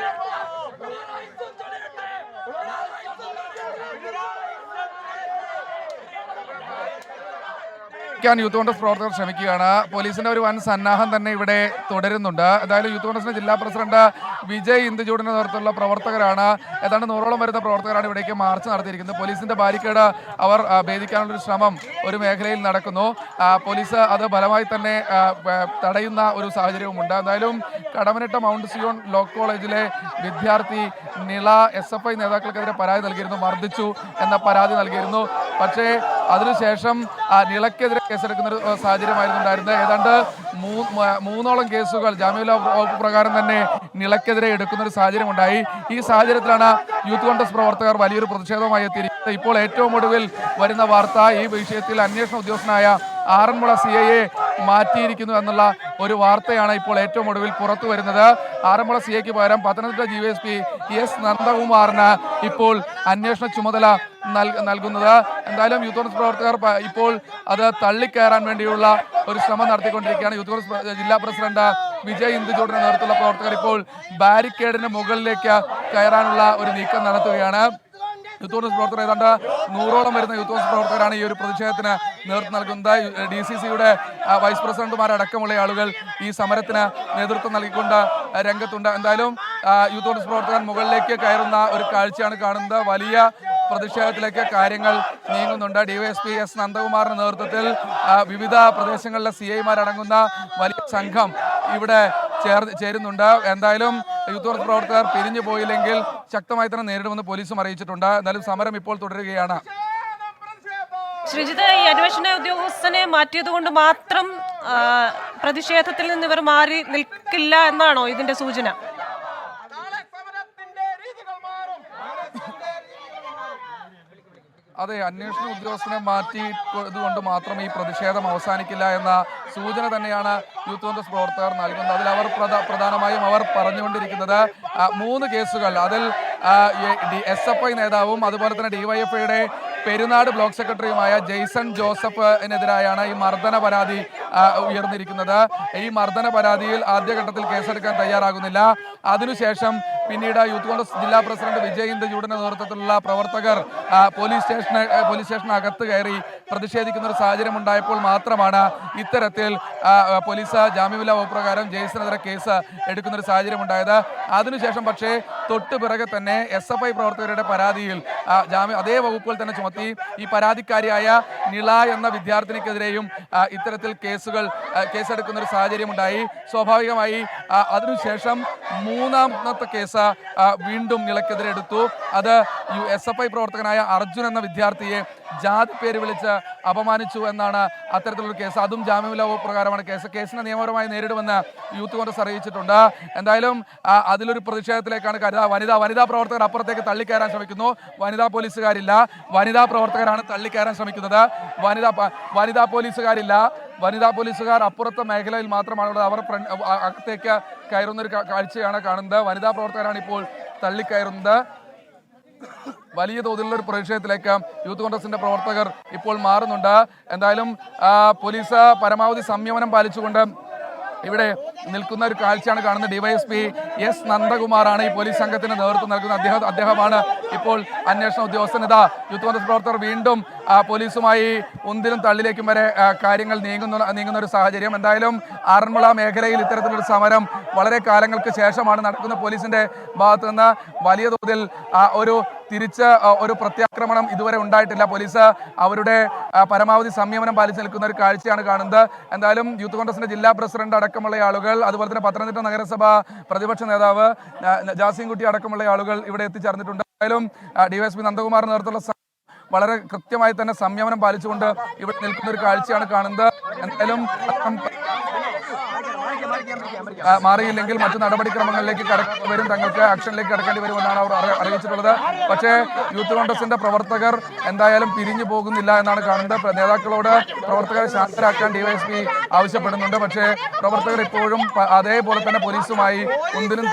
യൂത്ത് കോൺഗ്രസ് പ്രവർത്തകർ ശ്രമിക്കുകയാണ്. പോലീസിന്റെ ഒരു വൻ സന്നാഹം തന്നെ ഇവിടെ തുടരുന്നുണ്ട്. എന്തായാലും യൂത്ത് കോൺഗ്രസിന്റെ ജില്ലാ പ്രസിഡന്റ് വിജയ് ഇന്ദുചൂടിന്റെ നേതൃത്വത്തിലുള്ള പ്രവർത്തകരാണ്, ഏതാണ്ട് 100ഓളം വരുന്ന പ്രവർത്തകരാണ് ഇവിടേക്ക് മാർച്ച് നടത്തിയിരിക്കുന്നത്. പോലീസിന്റെ ബാരിക്കേഡ് അവർ ഭേദിക്കാനുള്ളൊരു ശ്രമം ഒരു മേഖലയിൽ നടക്കുന്നു. പോലീസ് അത് ബലമായി തന്നെ തടയുന്ന ഒരു സാഹചര്യവുമുണ്ട്. എന്തായാലും കടമനിട്ട മൗണ്ട് സിയോൺ ലോ കോളേജിലെ വിദ്യാർത്ഥി നിള SFI നേതാക്കൾക്കെതിരെ പരാതി നൽകിയിരുന്നു, മർദ്ദിച്ചു എന്ന പരാതി നൽകിയിരുന്നു. പക്ഷേ അതിനുശേഷം നിളയ്ക്കെതിരെ കേസെടുക്കുന്ന ഒരു സാഹചര്യമായിരുന്നു ഉണ്ടായിരുന്നത്. ഏതാണ്ട് 3ഓളം കേസുകൾ ജാമ്യമില്ലാ വകുപ്പ് പ്രകാരം തന്നെ നിളയ്ക്കെതിരെ എടുക്കുന്ന ഒരു സാഹചര്യം ഉണ്ടായി. ഈ സാഹചര്യത്തിലാണ് യൂത്ത് കോൺഗ്രസ് പ്രവർത്തകർ വലിയൊരു പ്രതിഷേധവുമായി എത്തിയിരിക്കുന്നത്. ഇപ്പോൾ ഏറ്റവും ഒടുവിൽ വരുന്ന വാർത്ത ഈ വിഷയത്തിൽ അന്വേഷണ ഉദ്യോഗസ്ഥനായ ആറന്മുള CIയെ മാറ്റിയിരിക്കുന്നു എന്നുള്ള ഒരു വാർത്തയാണ് ഇപ്പോൾ ഏറ്റവും ഒടുവിൽ പുറത്തു വരുന്നത്. ആറന്മുള CIക്ക് പകരം പത്തനംതിട്ട DYSP S നന്ദകുമാറിന് ഇപ്പോൾ അന്വേഷണ ചുമതല നൽകുന്നത്. എന്തായാലും യൂത്ത് കോൺഗ്രസ് പ്രവർത്തകർ ഇപ്പോൾ അത് തള്ളിക്കയറാൻ വേണ്ടിയുള്ള ഒരു ശ്രമം നടത്തിക്കൊണ്ടിരിക്കുകയാണ്. യൂത്ത് കോൺഗ്രസ് ജില്ലാ പ്രസിഡന്റ് വിജയ് ഇന്ദുചൂടിന്റെ നേതൃത്വത്തിലുള്ള പ്രവർത്തകർ ഇപ്പോൾ ബാരിക്കേഡിന് മുകളിലേക്ക് കയറാനുള്ള ഒരു നീക്കം നടത്തുകയാണ്. യൂത്ത് കോൺഗ്രസ് പ്രവർത്തകർ ഏതാണ്ട് 100ഓളം വരുന്ന യൂത്ത് കോൺഗ്രസ് പ്രവർത്തകരാണ് ഈ ഒരു പ്രതിഷേധത്തിന് നേതൃത്വം നൽകുന്നത്. DCCയുടെ വൈസ് പ്രസിഡന്റുമാരടക്കമുള്ള ആളുകൾ ഈ സമരത്തിന് നേതൃത്വം നൽകിക്കൊണ്ട് രംഗത്തുണ്ട്. എന്തായാലും യൂത്ത് കോൺഗ്രസ് പ്രവർത്തകർ മുകളിലേക്ക് കയറുന്ന ഒരു കാഴ്ചയാണ് കാണുന്നത്. വലിയ പ്രതിഷേധത്തിലേക്ക് കാര്യങ്ങൾ നീങ്ങുന്നുണ്ട്. DYSP S നന്ദകുമാറിന്റെ നേതൃത്വത്തിൽ വിവിധ പ്രദേശങ്ങളിലെ CIമാരടങ്ങുന്ന വലിയ സംഘം ഇവിടെ ചേരുന്നുണ്ട്. എന്തായാലും യൂത്ത് കോൺഗ്രസ് പ്രവർത്തകർ പിരിഞ്ഞു പോയില്ലെങ്കിൽ ശക്തമായി തന്നെ നേരിടുമെന്ന് പോലീസും അറിയിച്ചിട്ടുണ്ട്. എന്തായാലും സമരം ഇപ്പോൾ തുടരുകയാണ്. ശ്രീജിത്ത്, ഈ അന്വേഷണ ഉദ്യോഗസ്ഥനെ മാറ്റിയത് കൊണ്ട് മാത്രം പ്രതിഷേധത്തിൽ നിന്ന് ഇവർ മാറി നിൽക്കില്ല എന്നാണോ ഇതിന്റെ സൂചന? അതെ, അന്വേഷണ ഉദ്യോഗസ്ഥനെ മാറ്റിയതുകൊണ്ട് മാത്രം ഈ പ്രതിഷേധം അവസാനിക്കില്ല എന്ന സൂചന തന്നെയാണ് യൂത്ത് കോൺഗ്രസ് പ്രവർത്തകർ നൽകുന്നത്. അതിൽ അവർ പ്രധാനമായും അവർ പറഞ്ഞുകൊണ്ടിരിക്കുന്നത് 3 കേസുകൾ, അതിൽ SFI നേതാവും അതുപോലെ തന്നെ DYFIയുടെ പെരുന്നാട് ബ്ലോക്ക് സെക്രട്ടറിയുമായ ജെയ്സൺ ജോസഫിനെതിരായാണ് ഈ മർദ്ദന പരാതി ഉയർന്നിരിക്കുന്നത്. ഈ മർദ്ദന പരാതിയിൽ ആദ്യഘട്ടത്തിൽ കേസെടുക്കാൻ തയ്യാറാകുന്നില്ല. അതിനുശേഷം പിന്നീട് യൂത്ത് കോൺഗ്രസ് ജില്ലാ പ്രസിഡന്റ് വിജയ് ഇന്ദുചൂടിന്റെ നേതൃത്വത്തിലുള്ള പ്രവർത്തകർ പോലീസ് സ്റ്റേഷനകത്ത് കയറി പ്രതിഷേധിക്കുന്ന ഒരു സാഹചര്യം ഉണ്ടായപ്പോൾ മാത്രമാണ് ഇത്തരത്തിൽ പോലീസ് ജാമ്യമില്ലാ വകുപ്പ് പ്രകാരം ജെയ്സനെതിരെ കേസ് എടുക്കുന്ന ഒരു സാഹചര്യം ഉണ്ടായത്. അതിനുശേഷം പക്ഷേ തൊട്ടു പിറകെ തന്നെ SFI പ്രവർത്തകരുടെ പരാതിയിൽ അതേ വകുപ്പുകൾ തന്നെ ചുമത്തി ഈ പരാതിക്കാരിയായ നിള എന്ന വിദ്യാർത്ഥിനിക്കെതിരെയും ഇത്തരത്തിൽ കേസെടുക്കുന്ന ഒരു സാഹചര്യം ഉണ്ടായി. സ്വാഭാവികമായി അതിനുശേഷം 3ാമത്തെ കേസ് വീണ്ടും നിളയ്ക്കെതിരെ എടുത്തു. അത് SFI പ്രവർത്തകനായ അർജുൻ എന്ന വിദ്യാർത്ഥിയെ ജാതി പേര് വിളിച്ച് അപമാനിച്ചു എന്നാണ് അത്തരത്തിലുള്ള കേസ്. അതും ജാമ്യമില്ലാ വകുപ്പ് പ്രകാരമാണ് കേസിനെ നിയമപരമായി നേരിടുമെന്ന് യൂത്ത് കോൺഗ്രസ് അറിയിച്ചിട്ടുണ്ട്. എന്തായാലും അതിലൊരു പ്രതിഷേധത്തിലേക്കാണ് വനിതാ പ്രവർത്തകർ അപ്പുറത്തേക്ക് തള്ളിക്കയറാൻ ശ്രമിക്കുന്നു. വനിതാ പോലീസുകാരില്ല, വനിതാ പ്രവർത്തകരാണ് തള്ളിക്കയറാൻ ശ്രമിക്കുന്നത്. വനിതാ പോലീസുകാരില്ല, വനിതാ പോലീസുകാർ അപ്പുറത്തെ മേഖലയിൽ മാത്രമാണുള്ളത്. അവർ അകത്തേക്ക് കയറുന്ന ഒരു കാഴ്ചയാണ് കാണുന്നത്. വനിതാ പ്രവർത്തകരാണ് ഇപ്പോൾ തള്ളിക്കയറുന്നത്. വലിയ തോതിലുള്ള ഒരു പ്രതിഷേധത്തിലേക്ക് യൂത്ത് കോൺഗ്രസിന്റെ പ്രവർത്തകർ ഇപ്പോൾ മാറുന്നുണ്ട്. എന്തായാലും പോലീസ് പരമാവധി സംയമനം പാലിച്ചുകൊണ്ട് ഇവിടെ നിൽക്കുന്ന ഒരു കാഴ്ചയാണ് കാണുന്നത്. DYSP S നന്ദകുമാറാണ് ഈ പോലീസ് സംഘത്തിന് നേതൃത്വം നൽകുന്നത്. അദ്ദേഹമാണ് ഇപ്പോൾ അന്വേഷണ ഉദ്യോഗസ്ഥൻ. യൂത്ത് കോൺഗ്രസ് പ്രവർത്തകർ വീണ്ടും പോലീസുമായി ഉന്തിലും തള്ളിലേക്കും വരെ കാര്യങ്ങൾ നീങ്ങുന്ന ഒരു സാഹചര്യം. എന്തായാലും ആറന്മുള മേഖലയിൽ ഇത്തരത്തിലൊരു സമരം വളരെ കാലങ്ങൾക്ക് ശേഷമാണ് നടക്കുന്ന. പോലീസിന്റെ ഭാഗത്തു നിന്ന് വലിയ തോതിൽ ഒരു പ്രത്യാക്രമണം ഇതുവരെ ഉണ്ടായിട്ടില്ല. പോലീസ് അവരുടെ പരമാവധി സംയമനം പാലിച്ച് നിൽക്കുന്ന ഒരു കാഴ്ചയാണ് കാണുന്നത്. എന്തായാലും യൂത്ത് കോൺഗ്രസിന്റെ ജില്ലാ പ്രസിഡന്റ് അടക്കമുള്ള ആളുകൾ, അതുപോലെ തന്നെ പത്തനംതിട്ട നഗരസഭ പ്രതിപക്ഷ നേതാവ് ജാസിൻകുട്ടി അടക്കമുള്ള ആളുകൾ ഇവിടെ എത്തിച്ചേർന്നിട്ടുണ്ട്. എന്തായാലും DYSP നന്ദകുമാറിന്റെ നേതൃത്വത്തിലുള്ള വളരെ കൃത്യമായി തന്നെ സംയമനം പാലിച്ചുകൊണ്ട് ഇവിടെ നിൽക്കുന്ന ഒരു കാഴ്ചയാണ് കാണുന്നത്. എന്തായാലും മാറിയില്ലെങ്കിൽ മറ്റു നടപടിക്രമങ്ങളിലേക്ക് വരും, തങ്ങൾക്ക് ആക്ഷനിലേക്ക് കടക്കേണ്ടി വരുമെന്നാണ് അവർ അറിയിച്ചിട്ടുള്ളത്. പക്ഷേ യൂത്ത് കോൺഗ്രസിന്റെ പ്രവർത്തകർ എന്തായാലും പിരിഞ്ഞു പോകുന്നില്ല എന്നാണ് കാണുന്നത്. നേതാക്കളോട് പ്രവർത്തകരെ ശാന്തരാക്കാൻ DYSP ആവശ്യപ്പെടുന്നുണ്ട്. പക്ഷേ പ്രവർത്തകർ ഇപ്പോഴും അതേപോലെ തന്നെ പോലീസുമായി മുന്തിലും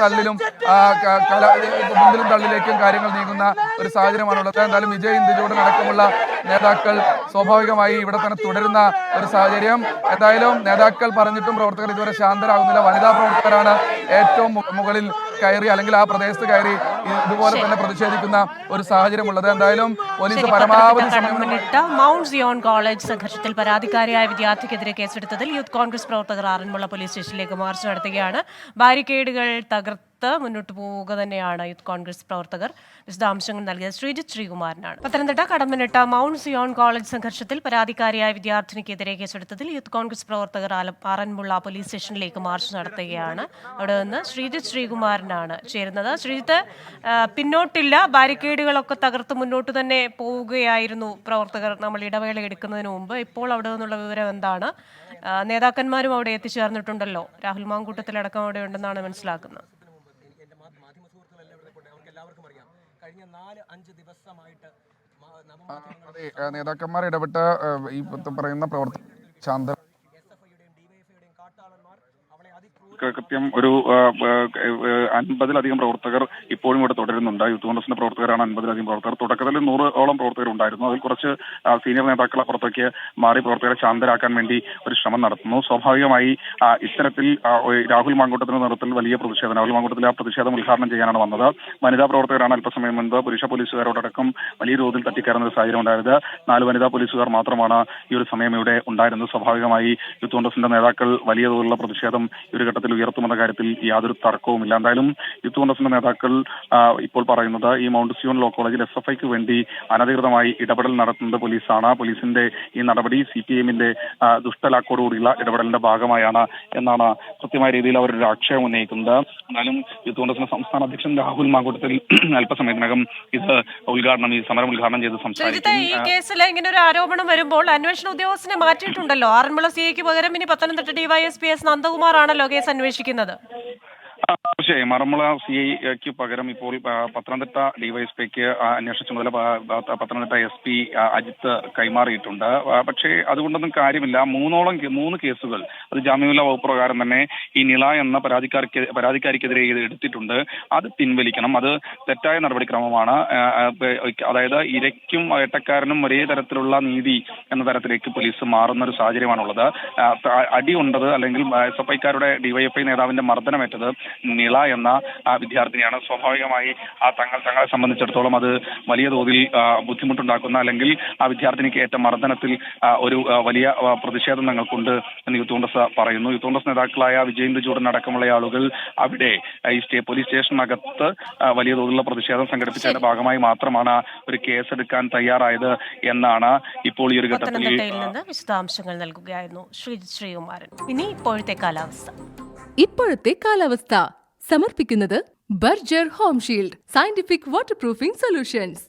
തള്ളിലേക്കും കാര്യങ്ങൾ നീങ്ങുന്ന ഒരു സാഹചര്യമാണുള്ളത്. എന്തായാലും വിജയ് ഇന്ദുചൂടൻ അടക്കമുള്ള നേതാക്കൾ സ്വാഭാവികമായി ഇവിടെ തന്നെ തുടരുന്ന ഒരു സാഹചര്യം. എന്തായാലും നേതാക്കൾ പറഞ്ഞിട്ടും പ്രവർത്തകർ ഇതുവരെ ശാന്തരാകുന്നില്ല. വനിതാ പ്രവർത്തകരാണ് ഏറ്റവും മുകളിൽ കയറി അല്ലെങ്കിൽ ആ പ്രദേശത്ത് കയറി ഇതുപോലെ തന്നെ പ്രതിഷേധിക്കുന്ന ഒരു സാഹചര്യമുള്ളത്. എന്തായാലും പോലീസ് പരമാവധി മൗണ്ട് സിയോൺ കോളേജ് സംഘർഷത്തിൽ പരാതിക്കാരിയായ വിദ്യാർത്ഥിക്കെതിരെ കേസെടുത്തതിൽ യൂത്ത് കോൺഗ്രസ് പ്രവർത്തകർ ആറന്മുള പോലീസ് സ്റ്റേഷനിലേക്ക് മാർച്ച് നടത്തുകയാണ്. ബാരിക്കേഡുകൾ തകർത്ത് മുന്നോട്ട് പോവുക തന്നെയാണ് യൂത്ത് കോൺഗ്രസ് പ്രവർത്തകർ. വിശദാംശങ്ങൾ നൽകിയത് ശ്രീജിത്ത് ശ്രീകുമാരനാണ്. Pathanamthitta Kadampanitta mount Zion college സംഘർഷത്തിൽ പരാതിക്കാരിയായ വിദ്യാർത്ഥിനിക്കെതിരെ കേസെടുത്തതിൽ യൂത്ത് കോൺഗ്രസ് പ്രവർത്തകർ ആറന്മുള പോലീസ് സ്റ്റേഷനിലേക്ക് മാർച്ച് നടത്തുകയാണ്. അവിടെ നിന്ന് ശ്രീജിത്ത് ശ്രീകുമാരനാണ് ചേരുന്നത്. ശ്രീജിത്ത്, പിന്നോട്ടില്ല, ബാരിക്കേഡുകളൊക്കെ തകർത്ത് മുന്നോട്ട് തന്നെ പോവുകയായിരുന്നു പ്രവർത്തകർ നമ്മൾ ഇടവേള എടുക്കുന്നതിന് മുമ്പ്. ഇപ്പോൾ അവിടെ നിന്നുള്ള വിവരം എന്താണ്? നേതാക്കന്മാരും അവിടെ എത്തിച്ചേർന്നിട്ടുണ്ടല്ലോ. രാഹുൽ മാങ്കൂട്ടത്തിലടക്കം അവിടെ ഉണ്ടെന്നാണ് മനസ്സിലാക്കുന്നത്. നേതാക്കന്മാർ ഇടപെട്ട് ഈ പറയുന്ന പ്രവർത്തനം ശാന്ത കൃത്യം ഒരു 50-ലധികം പ്രവർത്തകർ ഇപ്പോഴും ഇവിടെ തുടരുന്നുണ്ട്. യൂത്ത് കോൺഗ്രസിന്റെ പ്രവർത്തകരാണ് 50-ലധികം പ്രവർത്തകർ. തുടക്കത്തിൽ 100ഓളം പ്രവർത്തകർ ഉണ്ടായിരുന്നു. അതിൽ കുറച്ച് സീനിയർ നേതാക്കൾ അപ്പുറത്തേക്ക് മാറി പ്രവർത്തകരെ ശാന്തരാക്കാൻ വേണ്ടി ഒരു ശ്രമം നടത്തുന്നു. സ്വാഭാവികമായി ഇത്തരത്തിൽ രാഹുൽ മാങ്കൂട്ടത്തിന്റെ നേതൃത്വത്തിൽ വലിയ പ്രതിഷേധം, രാഹുൽ മാങ്കൂട്ടത്തിൽ ആ പ്രതിഷേധം ഉദ്ഘാടനം ചെയ്യാനാണ് വന്നത്. വനിതാ പ്രവർത്തകരാണ് അല്പസമയം മുൻപ് പുരുഷ പോലീസുകാരോടക്കം വലിയ തോതിൽ തട്ടിക്കയറുന്ന ഒരു സാഹചര്യം ഉണ്ടായത്. 4 വനിതാ പോലീസുകാർ മാത്രമാണ് ഈ ഒരു സമയം ഇവിടെ ഉണ്ടായിരുന്നത്. സ്വാഭാവികമായി യൂത്ത് കോൺഗ്രസിന്റെ നേതാക്കൾ വലിയ തോതിലുള്ള പ്രതിഷേധം ഈ ഒരു ഘട്ടത്തിൽ ഉയർത്തുമെന്ന കാര്യത്തിൽ യാതൊരു തർക്കവുമില്ല. എന്തായാലും യൂത്ത് കോൺഗ്രസിന്റെ നേതാക്കൾ ഇപ്പോൾ പറയുന്നത് ഈ മൗണ്ട് സിയോൺ ലോ കോളേജിൽ SFIക്ക് വേണ്ടി അനധികൃതമായി ഇടപെടൽ നടത്തുന്നത് പോലീസാണ്. പോലീസിന്റെ ഈ നടപടി CPMന്റെ ദുഷ്ടലാക്കോടുകൂടിയുള്ള ഇടപെടലിന്റെ ഭാഗമായാണ് എന്നാണ് കൃത്യമായ രീതിയിൽ അവർ ഒരു ആക്ഷേപം ഉന്നയിക്കുന്നത്. എന്നാലും യൂത്ത് കോൺഗ്രസിന്റെ സംസ്ഥാന അധ്യക്ഷൻ രാഹുൽ മാങ്കൂട്ടത്തിൽ അല്പസമയത്തിനകം ഇത് ഈ സമരം ഉദ്ഘാടനം ചെയ്ത് സംസാരിക്കും. ഈ കേസിൽ ഇങ്ങനെ ഒരു ആരോപണം വരുമ്പോൾ അന്വേഷണ ഉദ്യോഗസ്ഥനെ മാറ്റിയിട്ടുണ്ടല്ലോ. ആറന്മുള CIക്ക് പകരം ഇനി പത്തനംതിട്ട DYSP നന്ദകുമാറാണല്ലോ കേസ് അന്വേഷിക്കുന്നത്. തീർച്ചയായും ആറന്മുള CIക്ക് പകരം ഇപ്പോൾ പത്തനംതിട്ട DYSPക്ക് അന്വേഷണ ചുമതല പത്തനംതിട്ട SP അജിത്ത് കൈമാറിയിട്ടുണ്ട്. പക്ഷേ അതുകൊണ്ടൊന്നും കാര്യമില്ല. 3 കേസുകൾ അത് ജാമ്യമില്ലാ വകുപ്പ് പ്രകാരം തന്നെ ഈ നിള എന്ന പരാതിക്കാരിക്കെതിരെ എടുത്തിട്ടുണ്ട്. അത് പിൻവലിക്കണം. അത് തെറ്റായ നടപടിക്രമമാണ്. അതായത് ഇരയ്ക്കും വേട്ടക്കാരനും ഒരേ തരത്തിലുള്ള നീതി എന്ന തരത്തിലേക്ക് പോലീസ് മാറുന്ന ഒരു സാഹചര്യമാണുള്ളത്. അടി കൊണ്ടത് അല്ലെങ്കിൽ SFIക്കാരുടെ DYFI നേതാവിന്റെ മർദ്ദനമേറ്റത് നിള എന്ന വിദ്യാർത്ഥിനിയാണ്. സ്വാഭാവികമായി തങ്ങളെ സംബന്ധിച്ചിടത്തോളം അത് വലിയ തോതിൽ ബുദ്ധിമുട്ടുണ്ടാക്കുന്ന അല്ലെങ്കിൽ ആ വിദ്യാർത്ഥിനിക്ക് ഏറ്റ മർദ്ദനത്തിൽ ഒരു വലിയ പ്രതിഷേധം ഞങ്ങൾക്കുണ്ട് എന്ന് യൂത്ത് കോൺഗ്രസ് പറയുന്നു. യൂത്ത് കോൺഗ്രസ് നേതാക്കളായ വിജയേന്ദ്ര ചൂടൻ അടക്കമുള്ള ആളുകൾ അവിടെ ഈ പോലീസ് സ്റ്റേഷനകത്ത് വലിയ തോതിലുള്ള പ്രതിഷേധം സംഘടിപ്പിച്ചതിന്റെ ഭാഗമായി മാത്രമാണ് ഒരു കേസെടുക്കാൻ തയ്യാറായത് എന്നാണ് ഇപ്പോൾ ഈ ഒരു ഘട്ടത്തിൽ വിശദാംശങ്ങൾ നൽകുകയായിരുന്നു ശ്രീകുമാരൻ. ഇനി ഇപ്പോഴത്തെ കാലാവസ്ഥ സമർപ്പിക്കുന്നത് Berger home shield scientific water proofing solutions.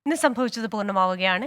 ഇന്ന് സംഭവിച്ചത് പൂർണ്ണമാവുകയാണ്.